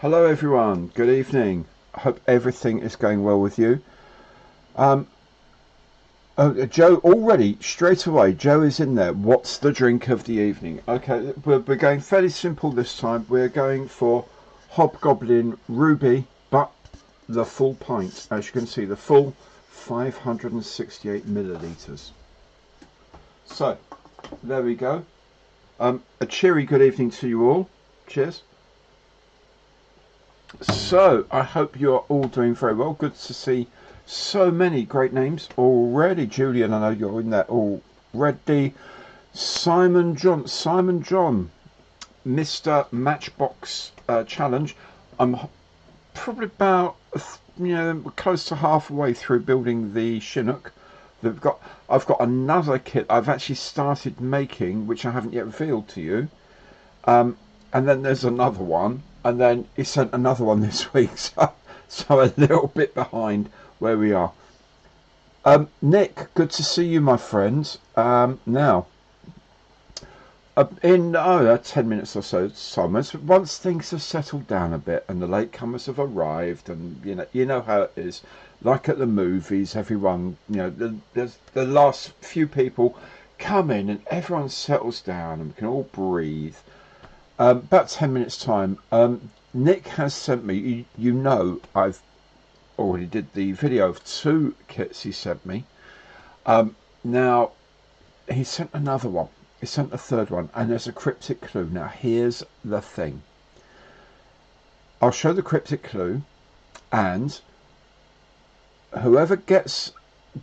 Hello everyone, good evening. I hope everything is going well with you. Um, Joe, already, straight away, Joe is in there. What's the drink of the evening? Okay, we're going fairly simple this time. We're going for Hobgoblin Ruby, but the full pint. As you can see, the full 568 millilitres. So, there we go. A cheery good evening to you all. Cheers. So, I hope you're all doing very well. Good to see so many great names already. Julian, I know you're in there already. Simon John, Mr. Matchbox Challenge. I'm probably about, close to halfway through building the Chinook. I've got another kit I've actually started making, which I haven't yet revealed to you. And then there's another one, and then he sent another one this week, so a little bit behind where we are. Nick, good to see you, my friend. Now, in 10 minutes or so, once things have settled down a bit and the latecomers have arrived, and you know how it is, like at the movies, everyone, the last few people come in and everyone settles down and we can all breathe. About 10 minutes time, Nick has sent me, I've already did the video of 2 kits he sent me. Now he sent another one, he sent a third one, and there's a cryptic clue. Now here's the thing, I'll show the cryptic clue, and whoever guesses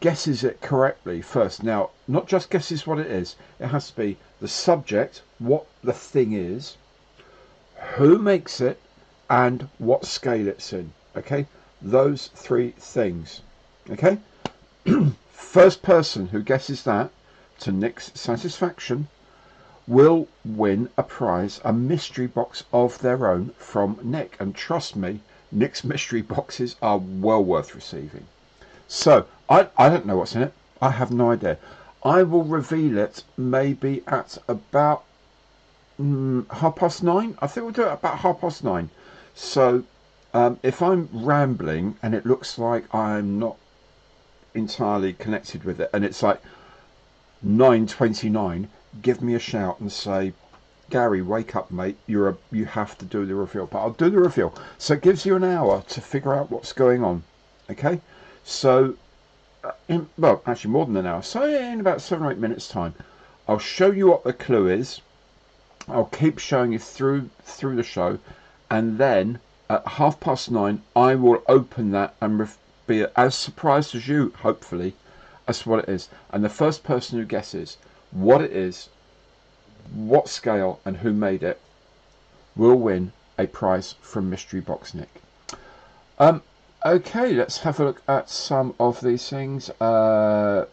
it correctly first, now not just guesses what it is, it has to be the subject, what the thing is, who makes it, and what scale it's in. Okay, those 3 things. Okay, first person who guesses that to Nick's satisfaction will win a prize, a mystery box of their own from Nick. And trust me, Nick's mystery boxes are well worth receiving. So I don't know what's in it, I have no idea. I will reveal it maybe at about 9:30. I think we'll do it about 9:30. So if I'm rambling and it looks like I'm not entirely connected with it and it's like 9:29, give me a shout and say, Gary, wake up, mate, you have to do the reveal. But I'll do the reveal, so it gives you an hour to figure out what's going on. Okay, so well, actually more than an hour, so in about 7 or 8 minutes time I'll show you what the clue is. I'll keep showing you through the show, and then at 9:30 I will open that and be as surprised as you, hopefully, as to what it is. And the first person who guesses what it is, what scale, and who made it will win a prize from Mystery Box Nick. Okay, let's have a look at some of these things. Nat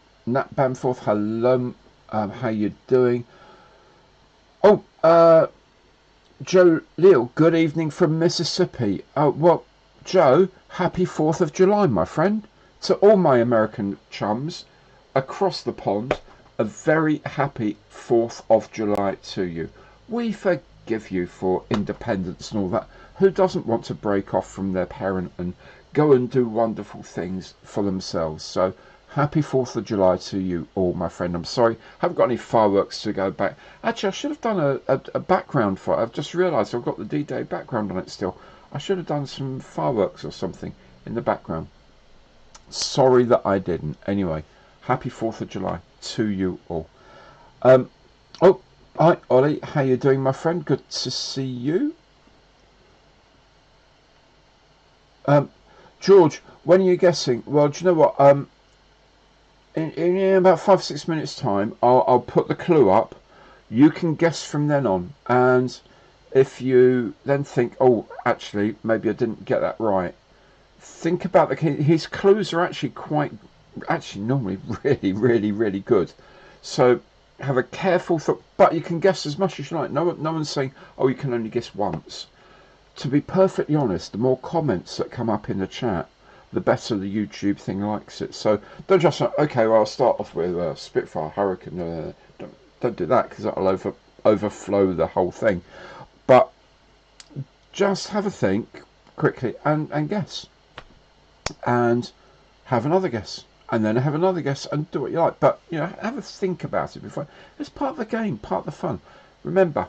Bamforth, hello, how you doing? Oh, Joe Leal, good evening from Mississippi. Well, Joe, happy 4th of July, my friend. To all my American chums across the pond, a very happy 4th of July to you. We forgive you for independence and all that. Who doesn't want to break off from their parent and go and do wonderful things for themselves? So happy 4th of July to you all, my friend. I'm sorry, I haven't got any fireworks to go back. Actually, I should have done a background for it. I've just realised I've got the D-Day background on it still. I should have done some fireworks or something in the background. Sorry that I didn't. Anyway, happy 4th of July to you all. Oh, hi, Ollie. How you doing, my friend? Good to see you. George, when are you guessing? Well, do you know what? In about 5-6 minutes time I'll put the clue up. You can guess from then on, and if you then think, oh, actually maybe I didn't get that right, think about his clues are actually normally really good, so have a careful thought. But you can guess as much as you like. No one's saying, oh, you can only guess once. To be perfectly honest, the more comments that come up in the chat, the better the YouTube thing likes it. So don't just say, okay, well, I'll start off with Spitfire Hurricane. Don't do that, because that'll overflow the whole thing. But just have a think quickly and guess. And have another guess. And then have another guess and do what you like. But, you know, have a think about it before. It's part of the game, part of the fun. Remember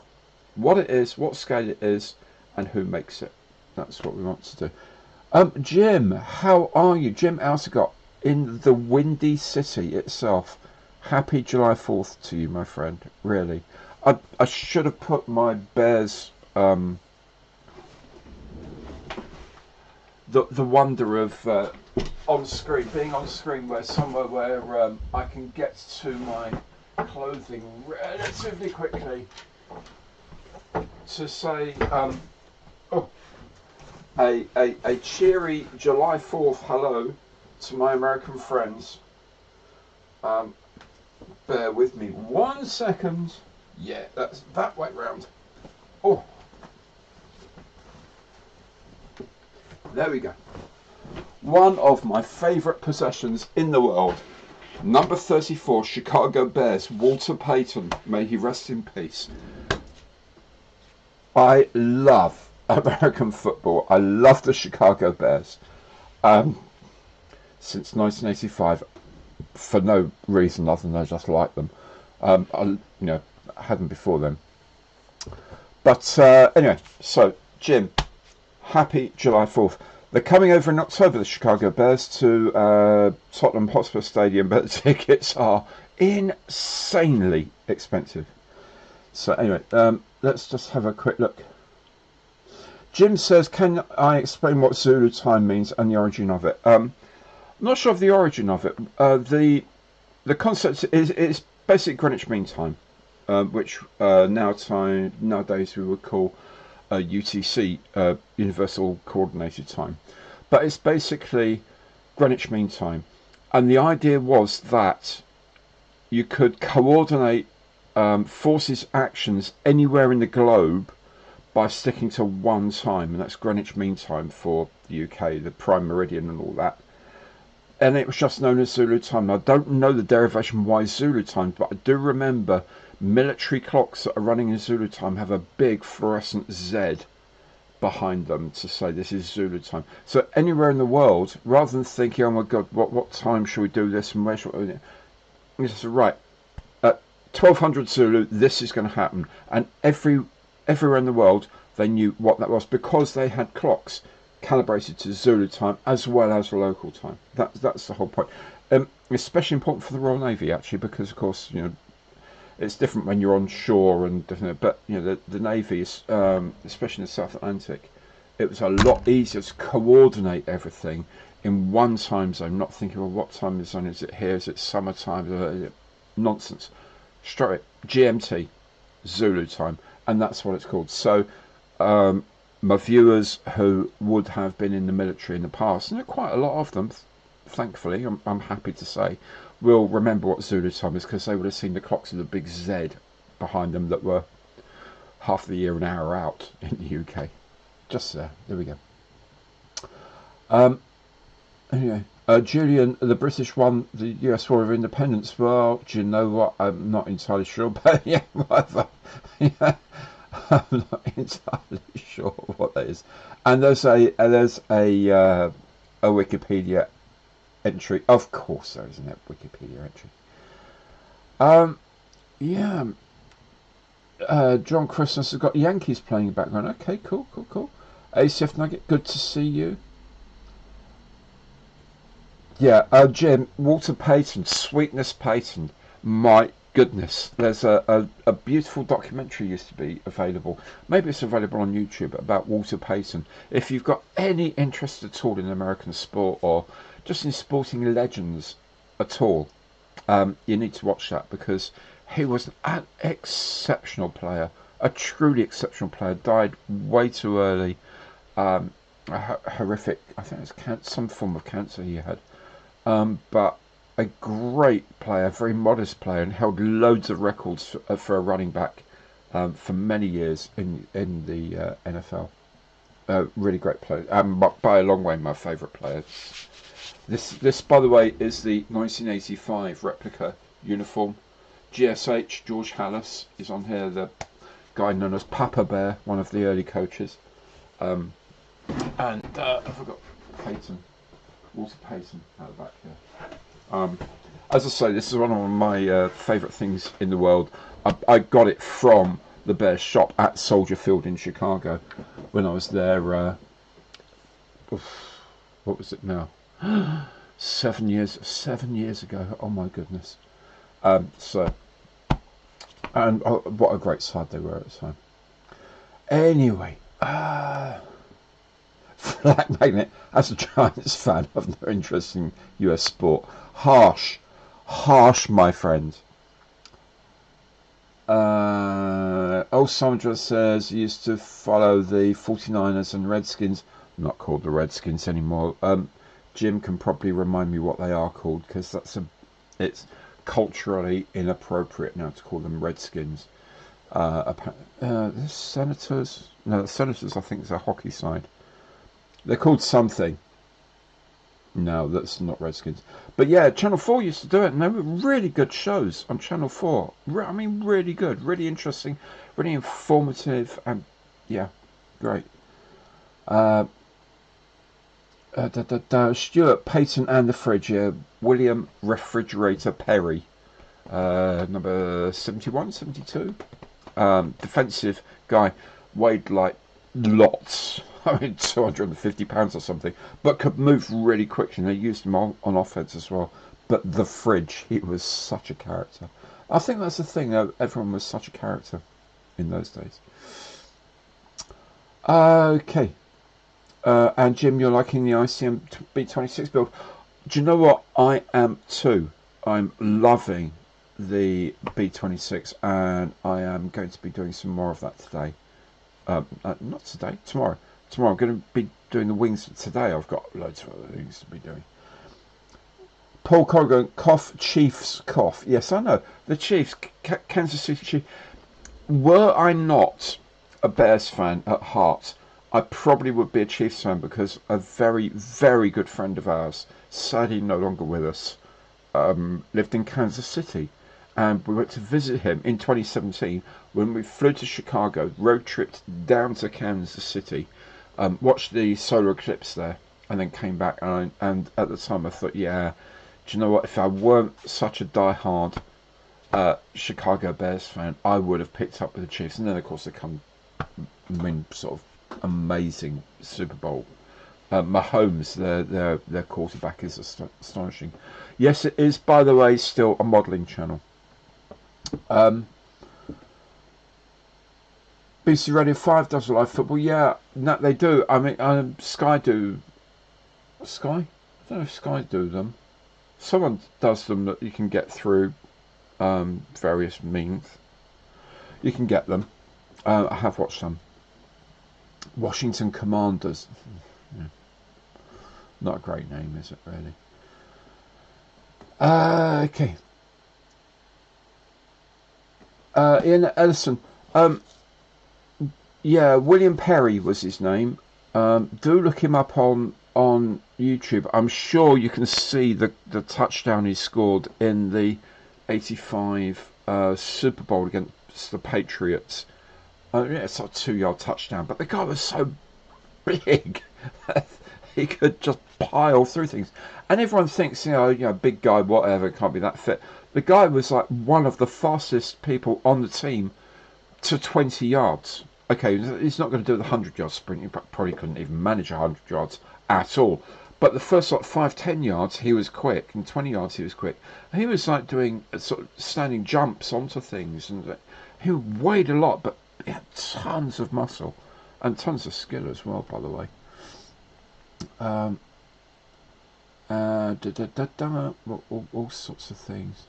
what it is, what scale it is, and who makes it. That's what we want to do. Jim, how are you? Jim Alsagott in the Windy City itself. Happy July 4th to you, my friend. Really. I should have put my Bears... the wonder of on screen, being on screen, where somewhere where I can get to my clothing relatively quickly to say a cheery July 4th hello to my American friends. Bear with me 1 second. Yeah, that's that way round. Oh, there we go. One of my favourite possessions in the world. Number 34, Chicago Bears, Walter Payton. May he rest in peace. I love American football. I love the Chicago Bears. Since 1985, for no reason other than I just like them. I had them before then. But anyway, so Jim, happy July 4th. They're coming over in October, the Chicago Bears, to Tottenham Hotspur Stadium, but the tickets are insanely expensive. So anyway, let's just have a quick look. Jim says, can I explain what Zulu time means and the origin of it? I'm not sure of the origin of it. The concept is basic Greenwich Mean Time, which nowadays we would call UTC, Universal Coordinated Time, but it's basically Greenwich Mean Time, and the idea was that you could coordinate forces' actions anywhere in the globe by sticking to one time, and that's Greenwich Mean Time for the UK, the Prime Meridian and all that. And it was just known as Zulu time. I don't know the derivation why Zulu time, but I do remember military clocks that are running in Zulu time have a big fluorescent Z behind them to say this is Zulu time. So anywhere in the world, rather than thinking, oh my God, what time should we do this and where should we... You just say, right, at 1200 Zulu, this is going to happen. And everywhere in the world, they knew what that was because they had clocks calibrated to Zulu time as well as local time. That's the whole point. Especially important for the Royal Navy, actually, because of course, you know, it's different when you're on shore and different. But you know, the Navy is, especially in the South Atlantic, it was a lot easier to coordinate everything in one time zone. Not thinking, well, what time zone is it here? Is it summertime? Nonsense. Straight GMT, Zulu time, and that's what it's called. So. My viewers who would have been in the military in the past, and there are quite a lot of them, thankfully, I'm happy to say, will remember what Zulu time is because they would have seen the clocks with a big Z behind them that were half the year an hour out in the UK. Just there we go. Anyway, Julian, the British won the US War of Independence. Well, do you know what? I'm not entirely sure, but yeah, whatever. Yeah. I'm not entirely sure what that is. And there's a Wikipedia entry. Of course there isn't a Wikipedia entry. Yeah. John Christmas has got Yankees playing in the background. Okay, cool. ACF Nugget, good to see you. Yeah, Jim, Walter Payton, Sweetness Payton. My goodness, there's a beautiful documentary used to be available. Maybe it's available on YouTube about Walter Payton. If you've got any interest at all in American sport or just in sporting legends at all, you need to watch that because he was an exceptional player, a truly exceptional player. Died way too early. Horrific. I think it was some form of cancer he had. But a great player, very modest player, and held loads of records for a running back for many years in the NFL. Really great player. By a long way, my favourite player. This, by the way, is the 1985 replica uniform. GSH, George Hallis, is on here, the guy known as Papa Bear, one of the early coaches. And I forgot Peyton, Walter Payton out the back here. As I say, this is one of my favourite things in the world. I got it from the Bears shop at Soldier Field in Chicago when I was there. What was it now? 7 years ago. Oh my goodness. So, and what a great side they were at the time. Anyway, Flag Magnet, as a Giants fan, I've no interest in US sport. Harsh, my friend. Sandra says, used to follow the 49ers and Redskins. Not called the Redskins anymore. Jim can probably remind me what they are called, because it's culturally inappropriate now to call them Redskins. The Senators, no, the Senators I think is a hockey side. They're called something. No, that's not Redskins. But yeah, Channel 4 used to do it, and they were really good shows on Channel 4. I mean, really good, really interesting, really informative, and yeah, great. Stuart, Peyton and the Fridge, William Refrigerator Perry, number 71, 72. Defensive guy, weighed like lots. I mean, 250 pounds or something, but could move really quickly. And they used him on offense as well. But the Fridge, he was such a character. I think that's the thing. Everyone was such a character in those days. Okay. And Jim, you're liking the ICM B26 build. Do you know what? I am too. I'm loving the B26, and I am going to be doing some more of that today. Not today, tomorrow. Tomorrow I'm going to be doing the wings. Today I've got loads of other things to be doing. Paul Corrigan, cough, Chiefs cough. Yes, I know. The Chiefs, Kansas City Chiefs. Were I not a Bears fan at heart, I probably would be a Chiefs fan, because a very, very good friend of ours, sadly no longer with us, lived in Kansas City. And we went to visit him in 2017 when we flew to Chicago, road tripped down to Kansas City, watched the solar eclipse there, and then came back. And at the time I thought, yeah, do you know what? If I weren't such a die-hard Chicago Bears fan, I would have picked up with the Chiefs. And then, of course, they come, I mean, sort of amazing Super Bowl. Mahomes, their quarterback, is astonishing. Yes, it is, by the way, still a modelling channel. BC Radio 5 does live football. Yeah, no, they do. I mean, Sky do. Sky? I don't know if Sky do them. Someone does them that you can get through various means. You can get them. I have watched some. Washington Commanders. Yeah. Not a great name, is it, really? Okay. Ian Ellison. Yeah, William Perry was his name. Do look him up on YouTube. I'm sure you can see the touchdown he scored in the 85 Super Bowl against the Patriots. Yeah, it's like a 2-yard touchdown, but the guy was so big that he could just pile through things. And everyone thinks, you know, big guy, whatever, can't be that fit. The guy was like one of the fastest people on the team to 20 yards. Okay, he's not going to do the 100-yard sprint. He probably couldn't even manage 100 yards at all. But the first like 5-10 yards, he was quick, and 20 yards, he was quick. And he was like doing sort of standing jumps onto things, and he weighed a lot, but he had tons of muscle and tons of skill as well, by the way. All sorts of things.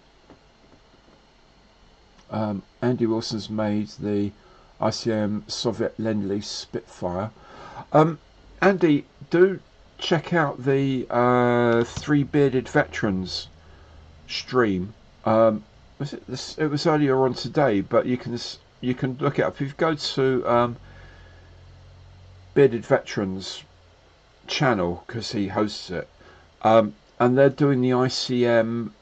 Andy Wilson's made the ICM Soviet Lend-Lease Spitfire. Andy, do check out the Three Bearded Veterans stream. Was it this? It was earlier on today, but you can look it up if you go to Bearded Veterans channel, because he hosts it, and they're doing the ICM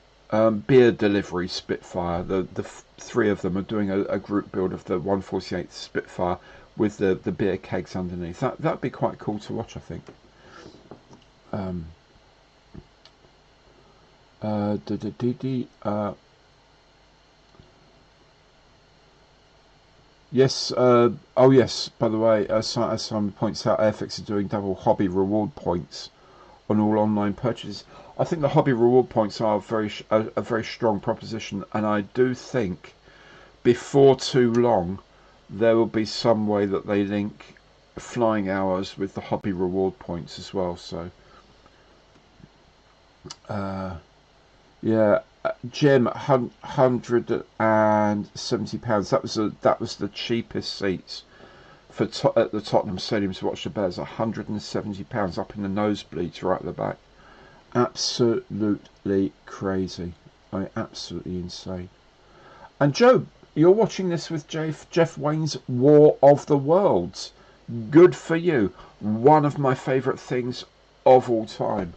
beer delivery Spitfire. The three of them are doing a group build of the 148th Spitfire with the beer kegs underneath. That'd be quite cool to watch, I think. Yes. Oh, yes. By the way, as Simon points out, Airfix are doing double hobby reward points on all online purchases. I think the hobby reward points are a very strong proposition, and I do think before too long there will be some way that they link flying hours with the hobby reward points as well. So, yeah, Jim, £170. That was the cheapest seats for at the Tottenham Stadium to watch the Bears. £170 up in the nosebleeds right at the back. Absolutely crazy. Absolutely insane. And Joe, you're watching this with Jeff Wayne's War of the Worlds. Good for you. One of my favourite things of all time.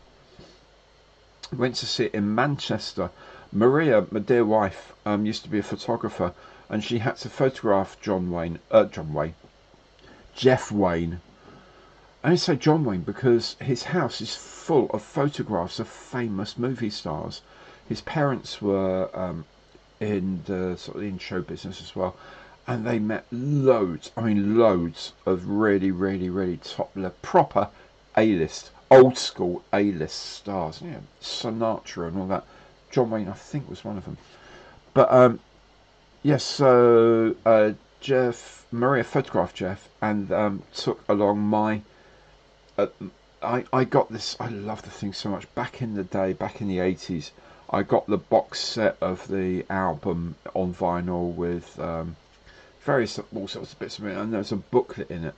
Went to see it in Manchester. Maria, my dear wife, used to be a photographer, and she had to photograph Jeff Wayne. I say John Wayne because his house is full of photographs of famous movie stars. His parents were in the in show business as well, and they met loads of really top level, proper A-list, old school A-list stars. You know, Sinatra and all that. John Wayne, I think, was one of them. But yes, so Maria photographed Jeff and took along my. I got this. I love the thing so much. Back in the day, back in the 80s, I got the box set of the album on vinyl with various all sorts of bits of it, and there's a booklet in it.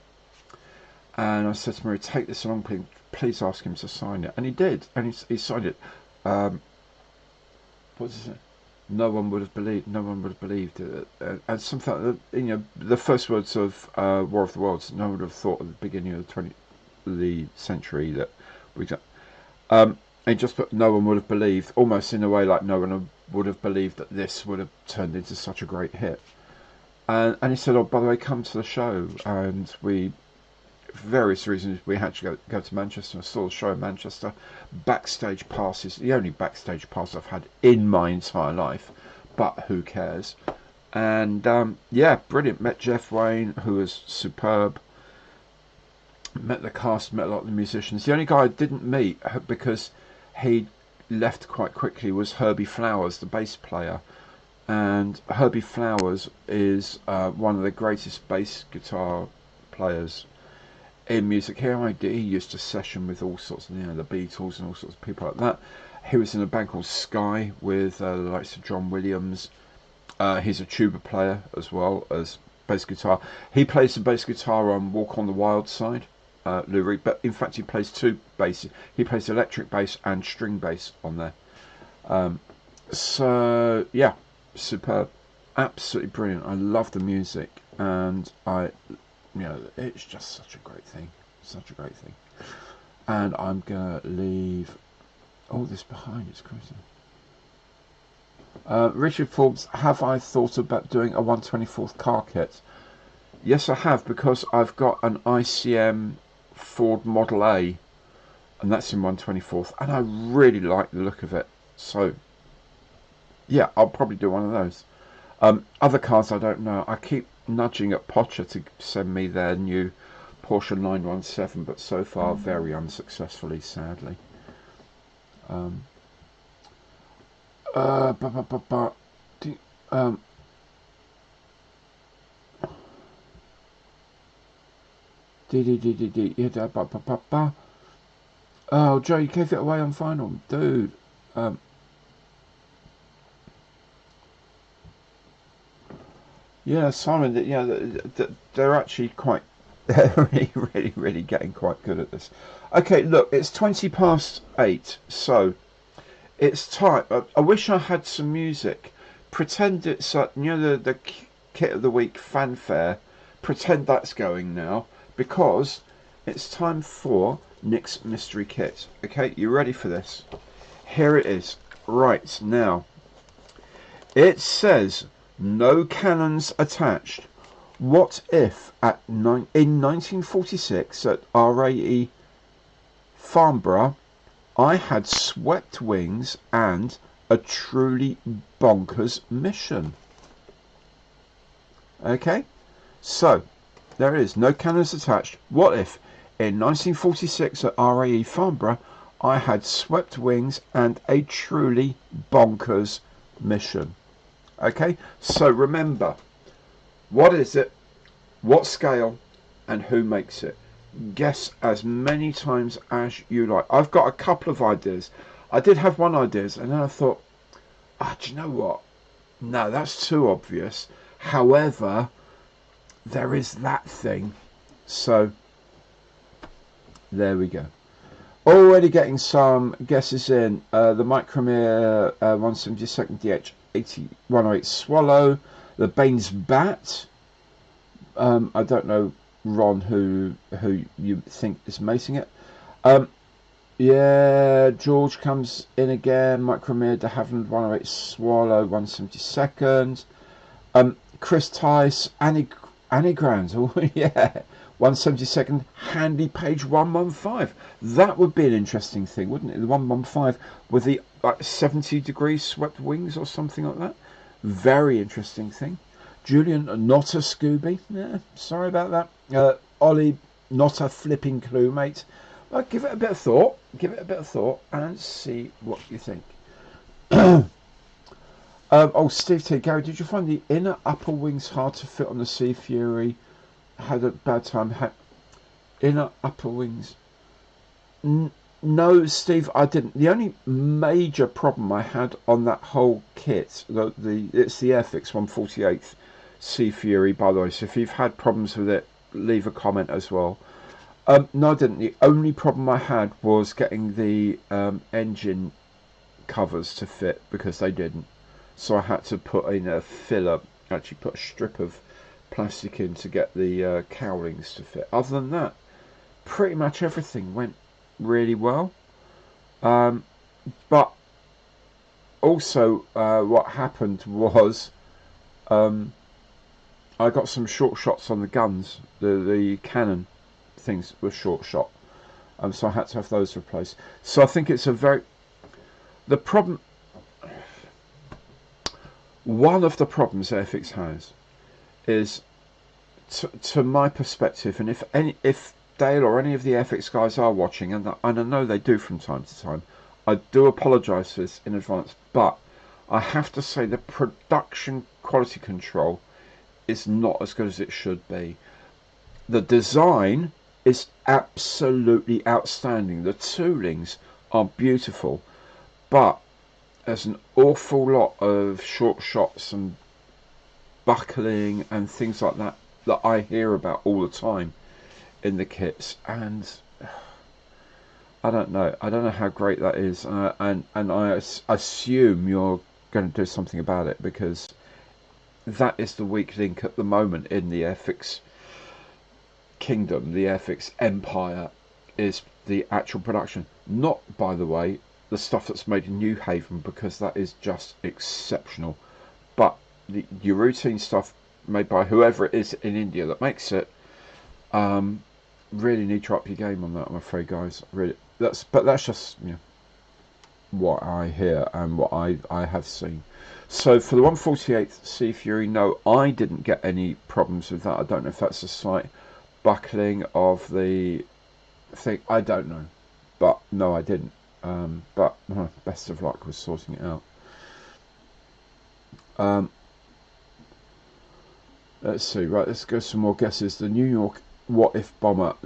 And I said to Maria, "Take this along, please ask him to sign it." And he did, and he signed it. What is it? No one would have believed it. And something the first words of War of the Worlds. No one would have thought at the beginning of the century that we got. And just put, no one would have believed, almost in a way like no one would have believed that this would have turned into such a great hit. And he said, "Oh, by the way, come to the show." And we, for various reasons, we had to go to Manchester. I saw the show in Manchester. Backstage passes, the only backstage pass I've had in my entire life, but who cares? And yeah, brilliant. Met Jeff Wayne, who was superb. Met the cast, met a lot of the musicians. The only guy I didn't meet because he left quite quickly was Herbie Flowers, the bass player. And Herbie Flowers is one of the greatest bass guitar players in music. He used to session with all sorts of, the Beatles and all sorts of people like that. He was in a band called Sky with the likes of John Williams. He's a tuba player as well as bass guitar. He plays the bass guitar on Walk on the Wild Side. Lou Reed, but in fact he plays two basses. He plays electric bass and string bass on there. So yeah, superb, absolutely brilliant. I love the music, and it's just such a great thing, And I'm gonna leave all this behind. It's crazy. Richard Forbes, have I thought about doing a 1/24th car kit? Yes, I have, because I've got an ICM Ford Model A, and that's in 1/24th, and I really like the look of it. So yeah, I'll probably do one of those. Other cars I don't know. I keep nudging at Porsche to send me their new Porsche 917, but so far very unsuccessfully, sadly. Oh, Joe, you gave it away on vinyl, dude. Yeah, Simon. They're actually quite. They're really getting quite good at this. Okay, look, it's 8:20, so it's time. I wish I had some music. Pretend it's the kit of the week fanfare. Pretend that's going now, because it's time for Nick's mystery kit. Okay, you ready for this? Here it is. Right now, it says no cannons attached. What if in 1946 at RAE Farnborough I had swept wings and a truly bonkers mission? Okay, so there is no cannons attached. What if in 1946 at RAE Farnborough I had swept wings and a truly bonkers mission? Okay, so remember, what is it, what scale, and who makes it? Guess as many times as you like. I've got a couple of ideas. I did have one idea, and then I thought, do you know what? No, that's too obvious. However, there is that thing. So, there we go. Already getting some guesses in. The Micromere 172nd DH 108 Swallow. The Baines Bat. I don't know, Ron, who you think is macing it. Yeah, George comes in again. Micromere de Havilland 108 Swallow 172nd. Chris Tice, Annie Grounds. Oh yeah, 172nd Handy Page 115. That would be an interesting thing, wouldn't it? The 115 with the 70 degrees swept wings or something like that. Very interesting thing. Julian, not a Scooby. Yeah, sorry about that. Ollie, not a flipping clue, mate. But give it a bit of thought. Give it a bit of thought and see what you think. Oh, Steve T. Gary, did you find the inner upper wings hard to fit on the Sea Fury? Had a bad time. Inner upper wings. No, Steve, I didn't. The only major problem I had on that whole kit, it's the Airfix 148th Sea Fury, by the way. So if you've had problems with it, leave a comment as well. No, I didn't. The only problem I had was getting the engine covers to fit, because they didn't. So I had to put in a filler, actually put a strip of plastic in to get the cowlings to fit. Other than that, pretty much everything went really well. But also what happened was I got some short shots on the guns. The cannon things were short shot, so I had to have those replaced. So I think it's the problem. One of the problems Airfix has is, to my perspective, and if Dale or any of the Airfix guys are watching, and I know they do from time to time, I do apologise for this in advance, but I have to say the production quality control is not as good as it should be. The design is absolutely outstanding. The toolings are beautiful, but there's an awful lot of short shots and buckling and things like that that I hear about all the time in the kits, and I don't know how great that is, and I assume you're going to do something about it, because that is the weak link at the moment in the Airfix kingdom. The Airfix empire is the actual production, not, by the way, the stuff that's made in New Haven, because that is just exceptional, but your routine stuff made by whoever it is in India that makes it, really need to up your game on that, I'm afraid, guys. Really, that's just what I hear and what I have seen. So for the 148th Sea Fury, no, I didn't get any problems with that. I don't know if that's a slight buckling of the thing. I don't know, but no, I didn't. But best of luck with sorting it out. Let's see. Right, let's go some more guesses. The New York What If bomber.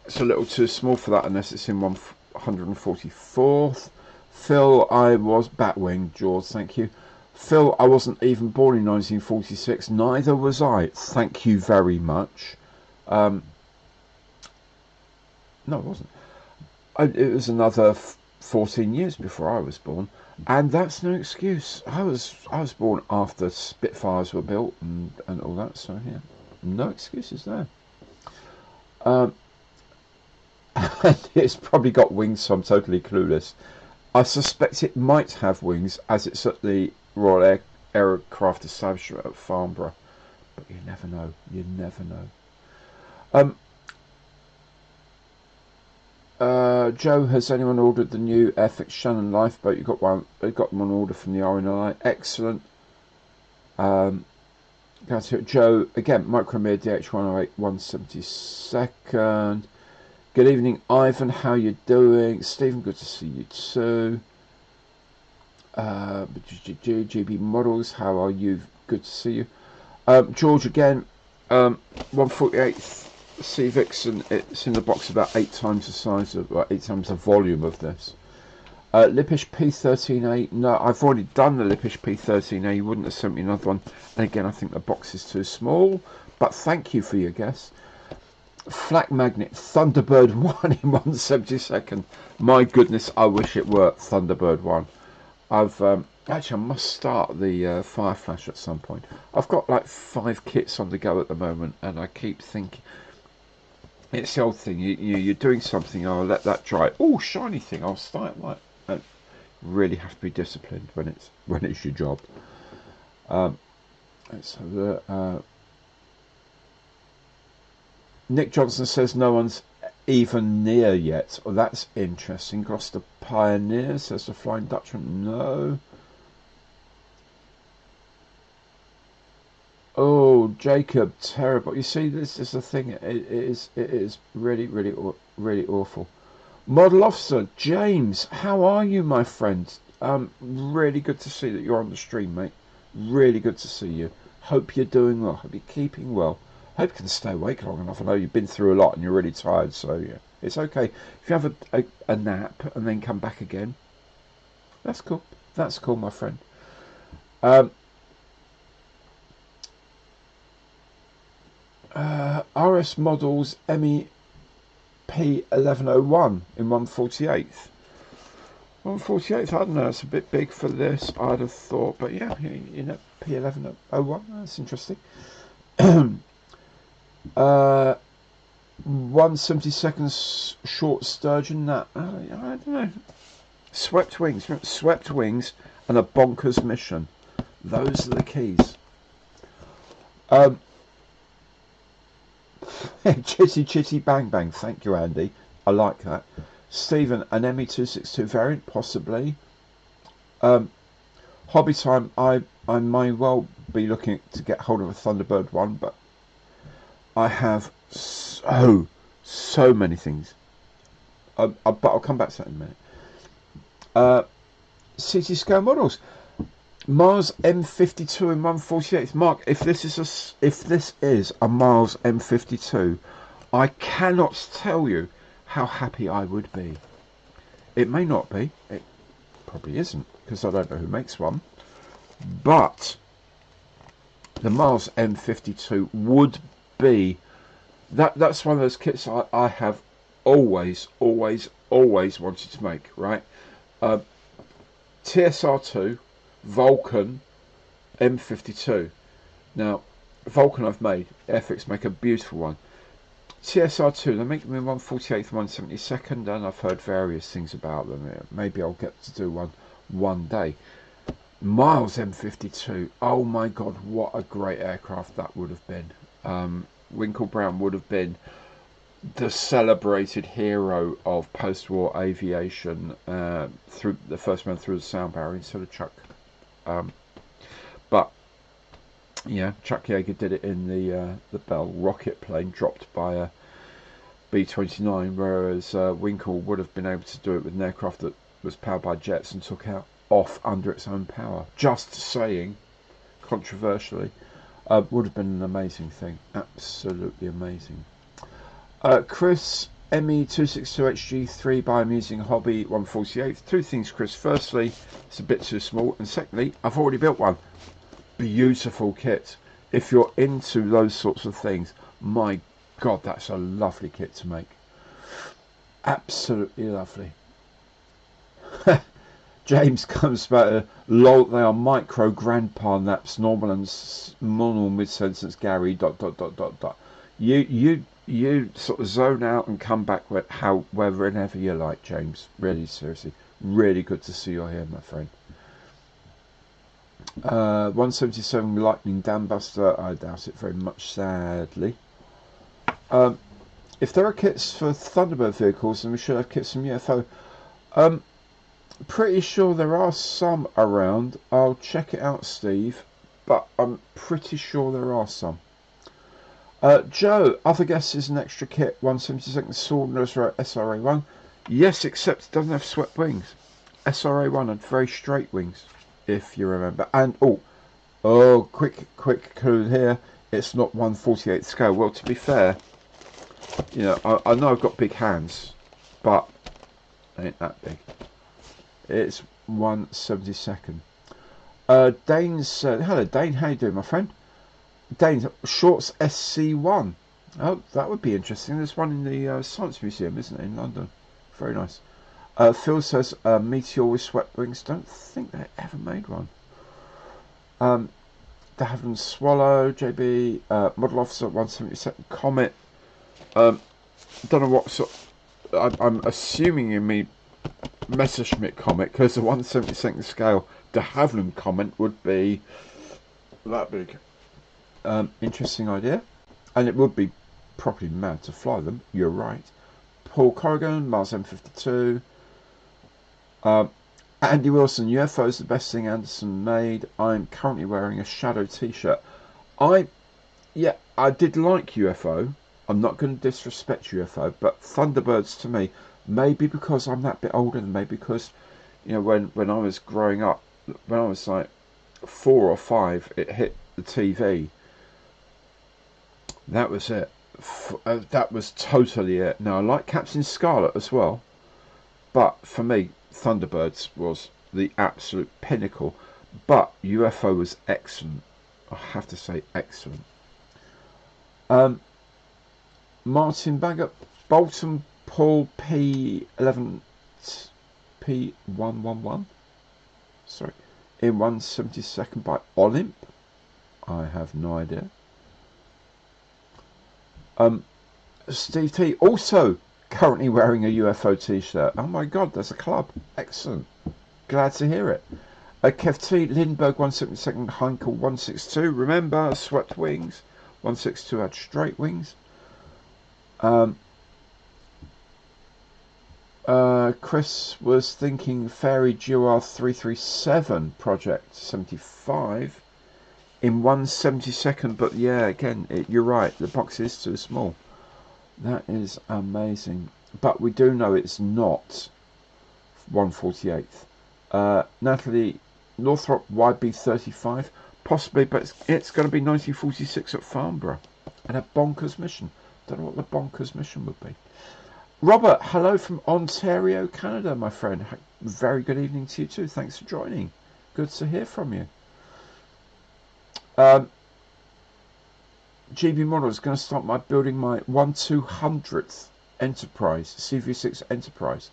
It's a little too small for that, unless it's in 144th. Phil, I was Batwing. George, thank you. Phil, I wasn't even born in 1946. Neither was I. Thank you very much. No, it wasn't. It was another 14 years before I was born, and that's no excuse. I was born after Spitfires were built and all that, so yeah, no excuses there. It's probably got wings, so I'm totally clueless. I suspect it might have wings, as it's at the Royal Aircraft Establishment at Farnborough. but you never know. You never know. Joe, has anyone ordered the new FX Shannon lifeboat? You got one. They got them on order from the RNLI. Excellent. Joe again. Micromere DH108 172nd. Good evening, Ivan. How you doing? Stephen, good to see you too. GB Models, how are you? Good to see you. George again. 148th Sea Vixen. It's in the box about 8 times the size of, 8 times the volume of this. Lippish P13A. No, I've already done the Lippish P13A. You wouldn't have sent me another one. And again, I think the box is too small. But thank you for your guess. Flak Magnet Thunderbird 1 in 172nd. My goodness, I wish it were Thunderbird 1. I've actually, I must start the Fire Flash at some point. I've got like 5 kits on the go at the moment, and I keep thinking, it's the old thing. You're doing something. I'll let that dry. Oh, shiny thing. I'll start like. Really have to be disciplined when it's your job. Let's have the. Nick Johnson says no one's even near yet. Oh, that's interesting. Gloucester Pioneer says the Flying Dutchman. No. Oh, Jacob, terrible. You see, this is the thing. It is really, really, really awful. Model Officer James, how are you, my friend? Really good to see that you're on the stream, mate. Really good to see you. Hope you're doing well. Hope you're keeping well. Hope you can stay awake long enough. I know you've been through a lot and you're really tired, so yeah, it's okay. If you have a nap and then come back again, that's cool. That's cool, my friend. RS Models MEP 1101 in 148th. 148th, I don't know, it's a bit big for this, I'd have thought, but yeah, you know, P1101, that's interesting. 172nd short sturgeon, that, I don't know. Swept wings and a bonkers mission. Those are the keys. Chitty Chitty Bang Bang, thank you, Andy. I like that. Stephen, an ME262 variant, possibly. Hobby time, I may well be looking to get hold of a Thunderbird one, but I have so many things. But I'll come back to that in a minute. City scale models. Mars M52 in 148th. Mark, if this is a Mars M52, I cannot tell you how happy I would be. It may not be. It probably isn't, because I don't know who makes one. But the Mars M52 would be that's one of those kits I have always wanted to make, right? TSR2 Vulcan M52. Now, Vulcan I've made. FX make a beautiful one. TSR2, they make them in 148th, 172nd, and I've heard various things about them. Maybe I'll get to do one day. Miles M52. Oh my God, what a great aircraft that would have been. Winkle Brown would have been the celebrated hero of post-war aviation, through the first man through the sound barrier instead of Chuck. But yeah, Chuck Yeager did it in the Bell rocket plane dropped by a B-29, whereas Winkle would have been able to do it with an aircraft that was powered by jets and took off under its own power. Just saying, controversially, would have been an amazing thing. Absolutely amazing. Chris, ME262HG3 by Amusing Hobby 148. Two things, Chris. Firstly, it's a bit too small, and secondly, I've already built one. Beautiful kit. If you're into those sorts of things, my God, that's a lovely kit to make. Absolutely lovely. James comes back. Lol, they are micro grandpa naps. Normal mid sentence. Gary. ... You sort of zone out and come back wherever you like, James. Really, seriously, really good to see you here, my friend. 177 Lightning Dambuster. I doubt it very much, sadly. If there are kits for Thunderbird vehicles, then we should have kits from UFO. Pretty sure there are some around. I'll check it out, Steve, but I'm pretty sure there are some. Joe, other guess is an extra kit, 172nd Sword SRA1. Yes, except it doesn't have swept wings. SRA1 had very straight wings, if you remember. And, quick clue here, it's not 1/48 scale. Well, to be fair, you know, I know I've got big hands, but they ain't that big. It's 1/72nd. Dane said, hello Dane, how you doing, my friend? Dane, Shorts SC1. Oh, that would be interesting. There's one in the Science Museum, isn't it, in London? Very nice. Phil says, Meteor with swept wings. Don't think they ever made one. De Havilland Swallow, JB, Model Officer 172nd Comet. Don't know what sort. I'm assuming you mean Messerschmitt Comet, because the 1/72nd scale de Havilland Comet would be that big. Interesting idea, and it would be properly mad to fly them. You're right. Paul Corrigan, Mars M52. Andy Wilson, UFO is the best thing Anderson made. I'm currently wearing a Shadow t-shirt. I did like UFO. I'm not going to disrespect UFO, but Thunderbirds to me, maybe because I'm that bit older, and maybe because, you know, when I was growing up, when I was like 4 or 5, it hit the TV. That was it. That was totally it. Now I like Captain Scarlet as well, but for me, Thunderbirds was the absolute pinnacle. But UFO was excellent. I have to say, excellent. Martin Baggett, Bolton Paul P11 P111. Sorry, in 1/72nd by Olymp. I have no idea. Steve T also currently wearing a UFO t-shirt. Oh my god, there's a club. Excellent. Glad to hear it. Kev T, Lindbergh 1/72nd, Heinkel 162. Remember, swept wings. 162 had straight wings. Chris was thinking Fairy GR 337 Project 75 in 1/72nd, but yeah, again, you're right, the box is too small. That is amazing, but we do know it's not 1/48th. Natalie Northrop YB35, possibly, but it's going to be 1946 at Farnborough, and a bonkers mission. Don't know what the bonkers mission would be. Robert, hello from Ontario, Canada, my friend. Very good evening to you too. Thanks for joining. Good to hear from you. GB Model is going to start building my 1/200th Enterprise, CV6 Enterprise.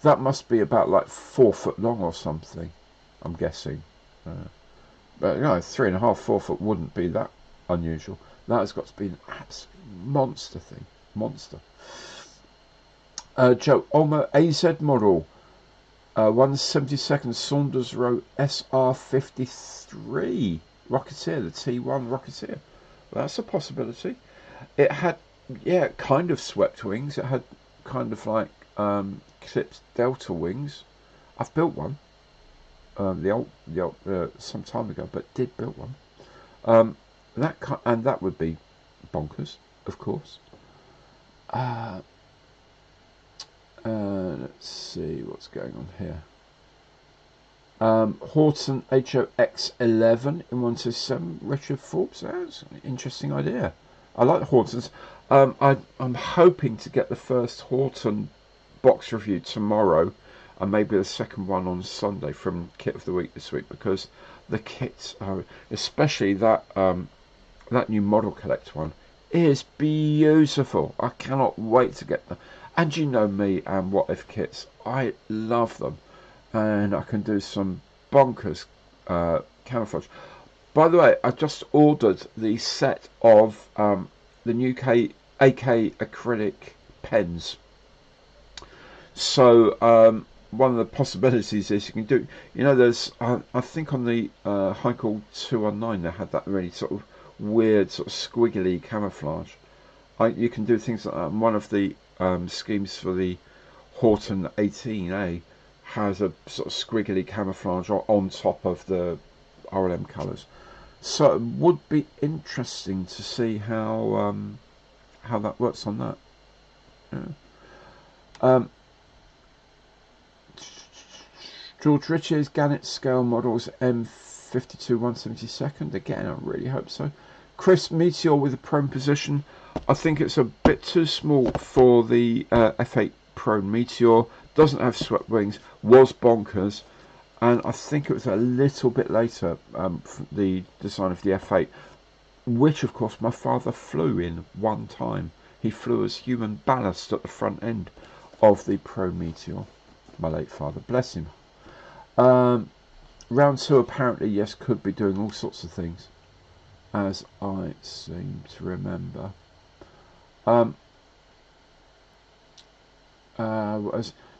That must be about like 4 foot long or something, I'm guessing. But you know, 3.5, 4 foot wouldn't be that unusual. That has got to be an absolute monster thing. Monster. Joe Olmo AZ Model, 1/72nd Saunders Row SR53 Rocketeer, the T1 Rocketeer. Well, that's a possibility. It had, yeah, kind of swept wings. It had kind of like clipped delta wings. I've built one. The old some time ago, but did build one. That would be bonkers, of course. Let's see what's going on here. Horton HOX11 in 127, Richard Forbes. That's an interesting idea. I like the Hortons. I'm hoping to get the first Horton box review tomorrow, and maybe the second one on Sunday from Kit of the Week this week, because the kits are, especially that that new Model Collect one, is beautiful. I cannot wait to get them. And you know me and What If kits, I love them, and I can do some bonkers camouflage. By the way, I just ordered the set of the new AK acrylic pens. So one of the possibilities is you can do, you know, there's I think on the Heinkel 219 they had that really sort of weird sort of squiggly camouflage. You can do things like that. And one of the schemes for the Horton 18A has a sort of squiggly camouflage on top of the RLM colours. So it would be interesting to see how that works on that. Yeah. George Ritchie's Gannett scale models M52 172nd. Again, I really hope so. Chris, Meteor with a prone position. I think it's a bit too small for the F8 prone Meteor. Doesn't have swept wings. Was bonkers. And I think it was a little bit later, the design of the F8, which of course my father flew in one time. He flew as human ballast at the front end of the Pro Meteor. My late father, bless him. Round 2 apparently, yes, could be doing all sorts of things, as I seem to remember.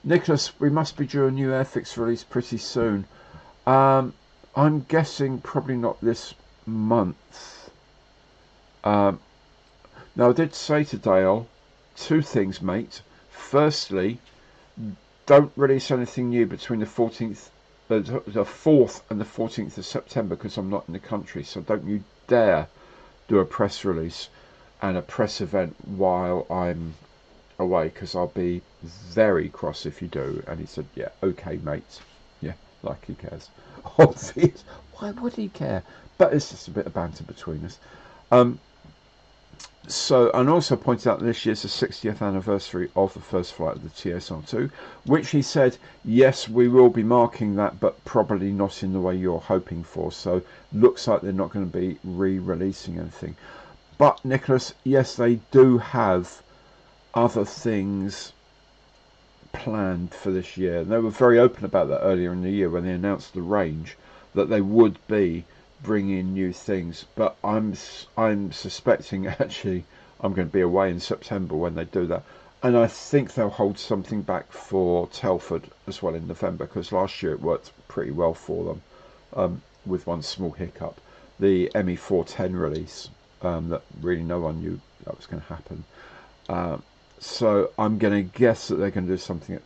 Nicholas, we must be due a new Airfix release pretty soon. I'm guessing probably not this month. Now, I did say to Dale 2 things, mate. Firstly, don't release anything new between the 4th and the 14th of September because I'm not in the country. So don't you dare do a press release and a press event while I'm away, because I'll be very cross if you do. And he said, yeah, okay, mate. Yeah, like he cares. Obvious. Why would he care? But it's just a bit of banter between us. So, and also pointed out that this year's the 60th anniversary of the first flight of the TSR-2, which he said, yes, we will be marking that, but probably not in the way you're hoping for. So, looks like they're not going to be re-releasing anything. But, Nicholas, yes, they do have other things planned for this year. And they were very open about that earlier in the year when they announced the range, that they would be bring in new things, but I'm suspecting actually I'm going to be away in September when they do that, and I think they'll hold something back for Telford as well in November, because last year it worked pretty well for them, with one small hiccup, the ME410 release, that really no one knew that was going to happen. So I'm going to guess that they're going to do something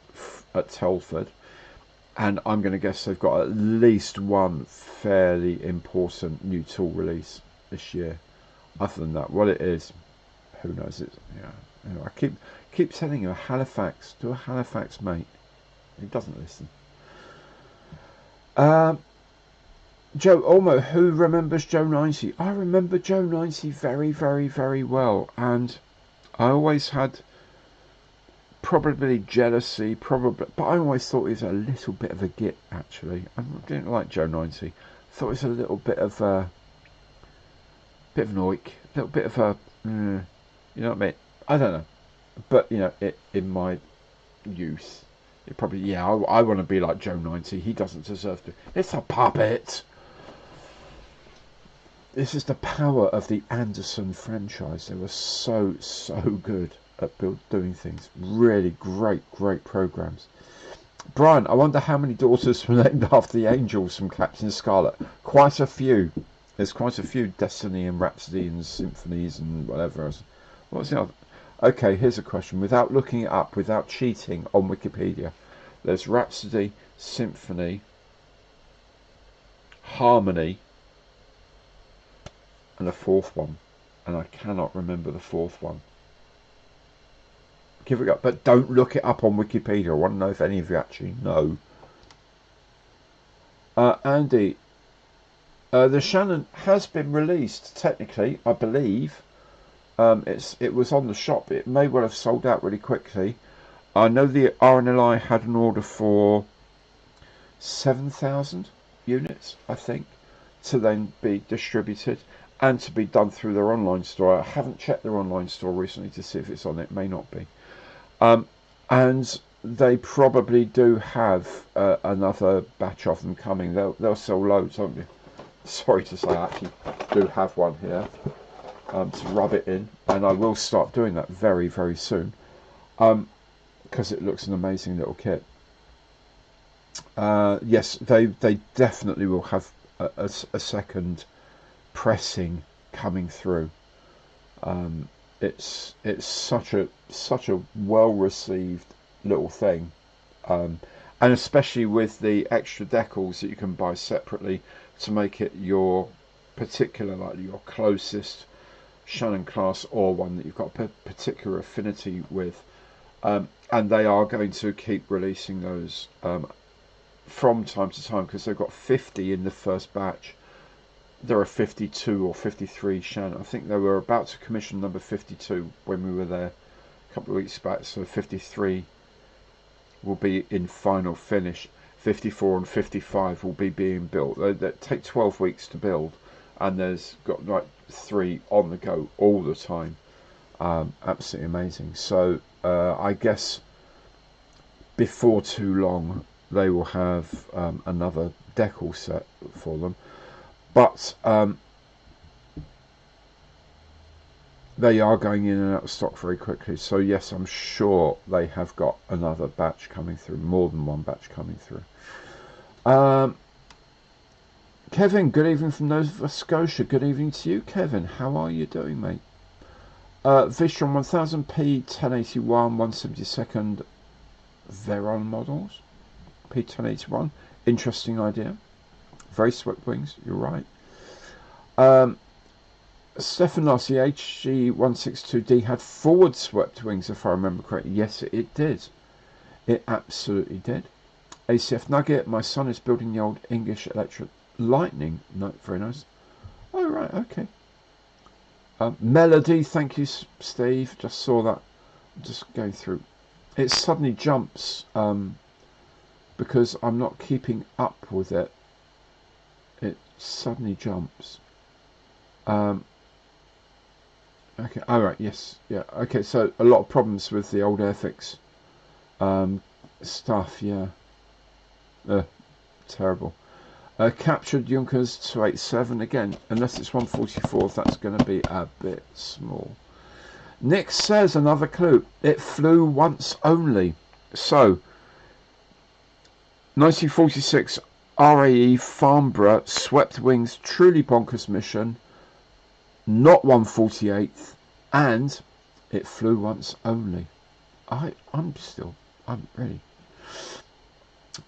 at Telford. And I'm going to guess they've got at least one fairly important new tool release this year. Other than that, what it is, who knows? It's, yeah. Anyway, I keep telling you, Halifax, do a Halifax, mate. He doesn't listen. Joe Olmo, who remembers Joe 90? I remember Joe 90 very, very, very well, and I always had probably jealousy, but I always thought he was a little bit of a git, actually. I didn't like Joe 90. Thought he was a little bit of an oik, a little bit of a, you know what I mean? I don't know, but you know, in my youth, it probably, yeah, I want to be like Joe 90. He doesn't deserve to. It's a puppet. This is the power of the Anderson franchise. They were so good at doing things. Really great programs. Brian, I wonder how many daughters were named after the angels from Captain Scarlet. Quite a few. There's quite a few Destiny and Rhapsody and Symphonies and whatever else. What was the other? Okay, here's a question. Without looking it up, without cheating on Wikipedia, there's Rhapsody, Symphony, Harmony, and a 4th one. And I cannot remember the 4th one. Give it up, but don't look it up on Wikipedia. I want to know if any of you actually know. Andy, the Shannon has been released technically, I believe. It was on the shop. It may well have sold out really quickly. I know the RNLI had an order for 7,000 units, I think, to then be distributed and to be done through their online store. I haven't checked their online store recently to see if it's on it. May not be. And they probably do have another batch of them coming. They'll sell loads, won't they? Sorry to say, I actually do have one here to rub it in, and I will start doing that very, very soon, because it looks an amazing little kit. Yes, they definitely will have a second pressing coming through. Um, it's such a well received little thing, um, and especially with the extra decals that you can buy separately to make it your particular, like your closest Shannon class or one that you've got a particular affinity with. And they are going to keep releasing those from time to time because they've got 50 in the first batch. There are 52 or 53 Shannon. I think they were about to commission number 52 when we were there a couple of weeks back. So 53 will be in final finish. 54 and 55 will be being built. They take 12 weeks to build, and there's got like 3 on the go all the time. Absolutely amazing. So I guess before too long they will have another decal set for them. But they are going in and out of stock very quickly. So yes, I'm sure they have got another batch coming through, more than one batch coming through. Kevin, good evening from Nova Scotia. Good evening to you, Kevin. How are you doing, mate? Vistron 1000p 1081 172nd Veron models. P1081. Interesting idea. Very swept wings, you're right. Stefanos, the HG162D had forward swept wings, if I remember correctly. Yes, it did. It absolutely did. ACF Nugget, my son is building the old English Electric Lightning. No, very nice. Oh, right, okay. Melody, thank you, Steve. Just saw that. Just going through. It suddenly jumps because I'm not keeping up with it. It suddenly jumps. Okay, alright, yes, yeah. Okay, so a lot of problems with the old Airfix stuff, yeah. Terrible. Captured Junkers 287 again, unless it's 144, that's going to be a bit small. Nick says another clue. It flew once only. So 1946 RAE Farnborough swept wings, truly bonkers mission, not 148th, and it flew once only. I'm really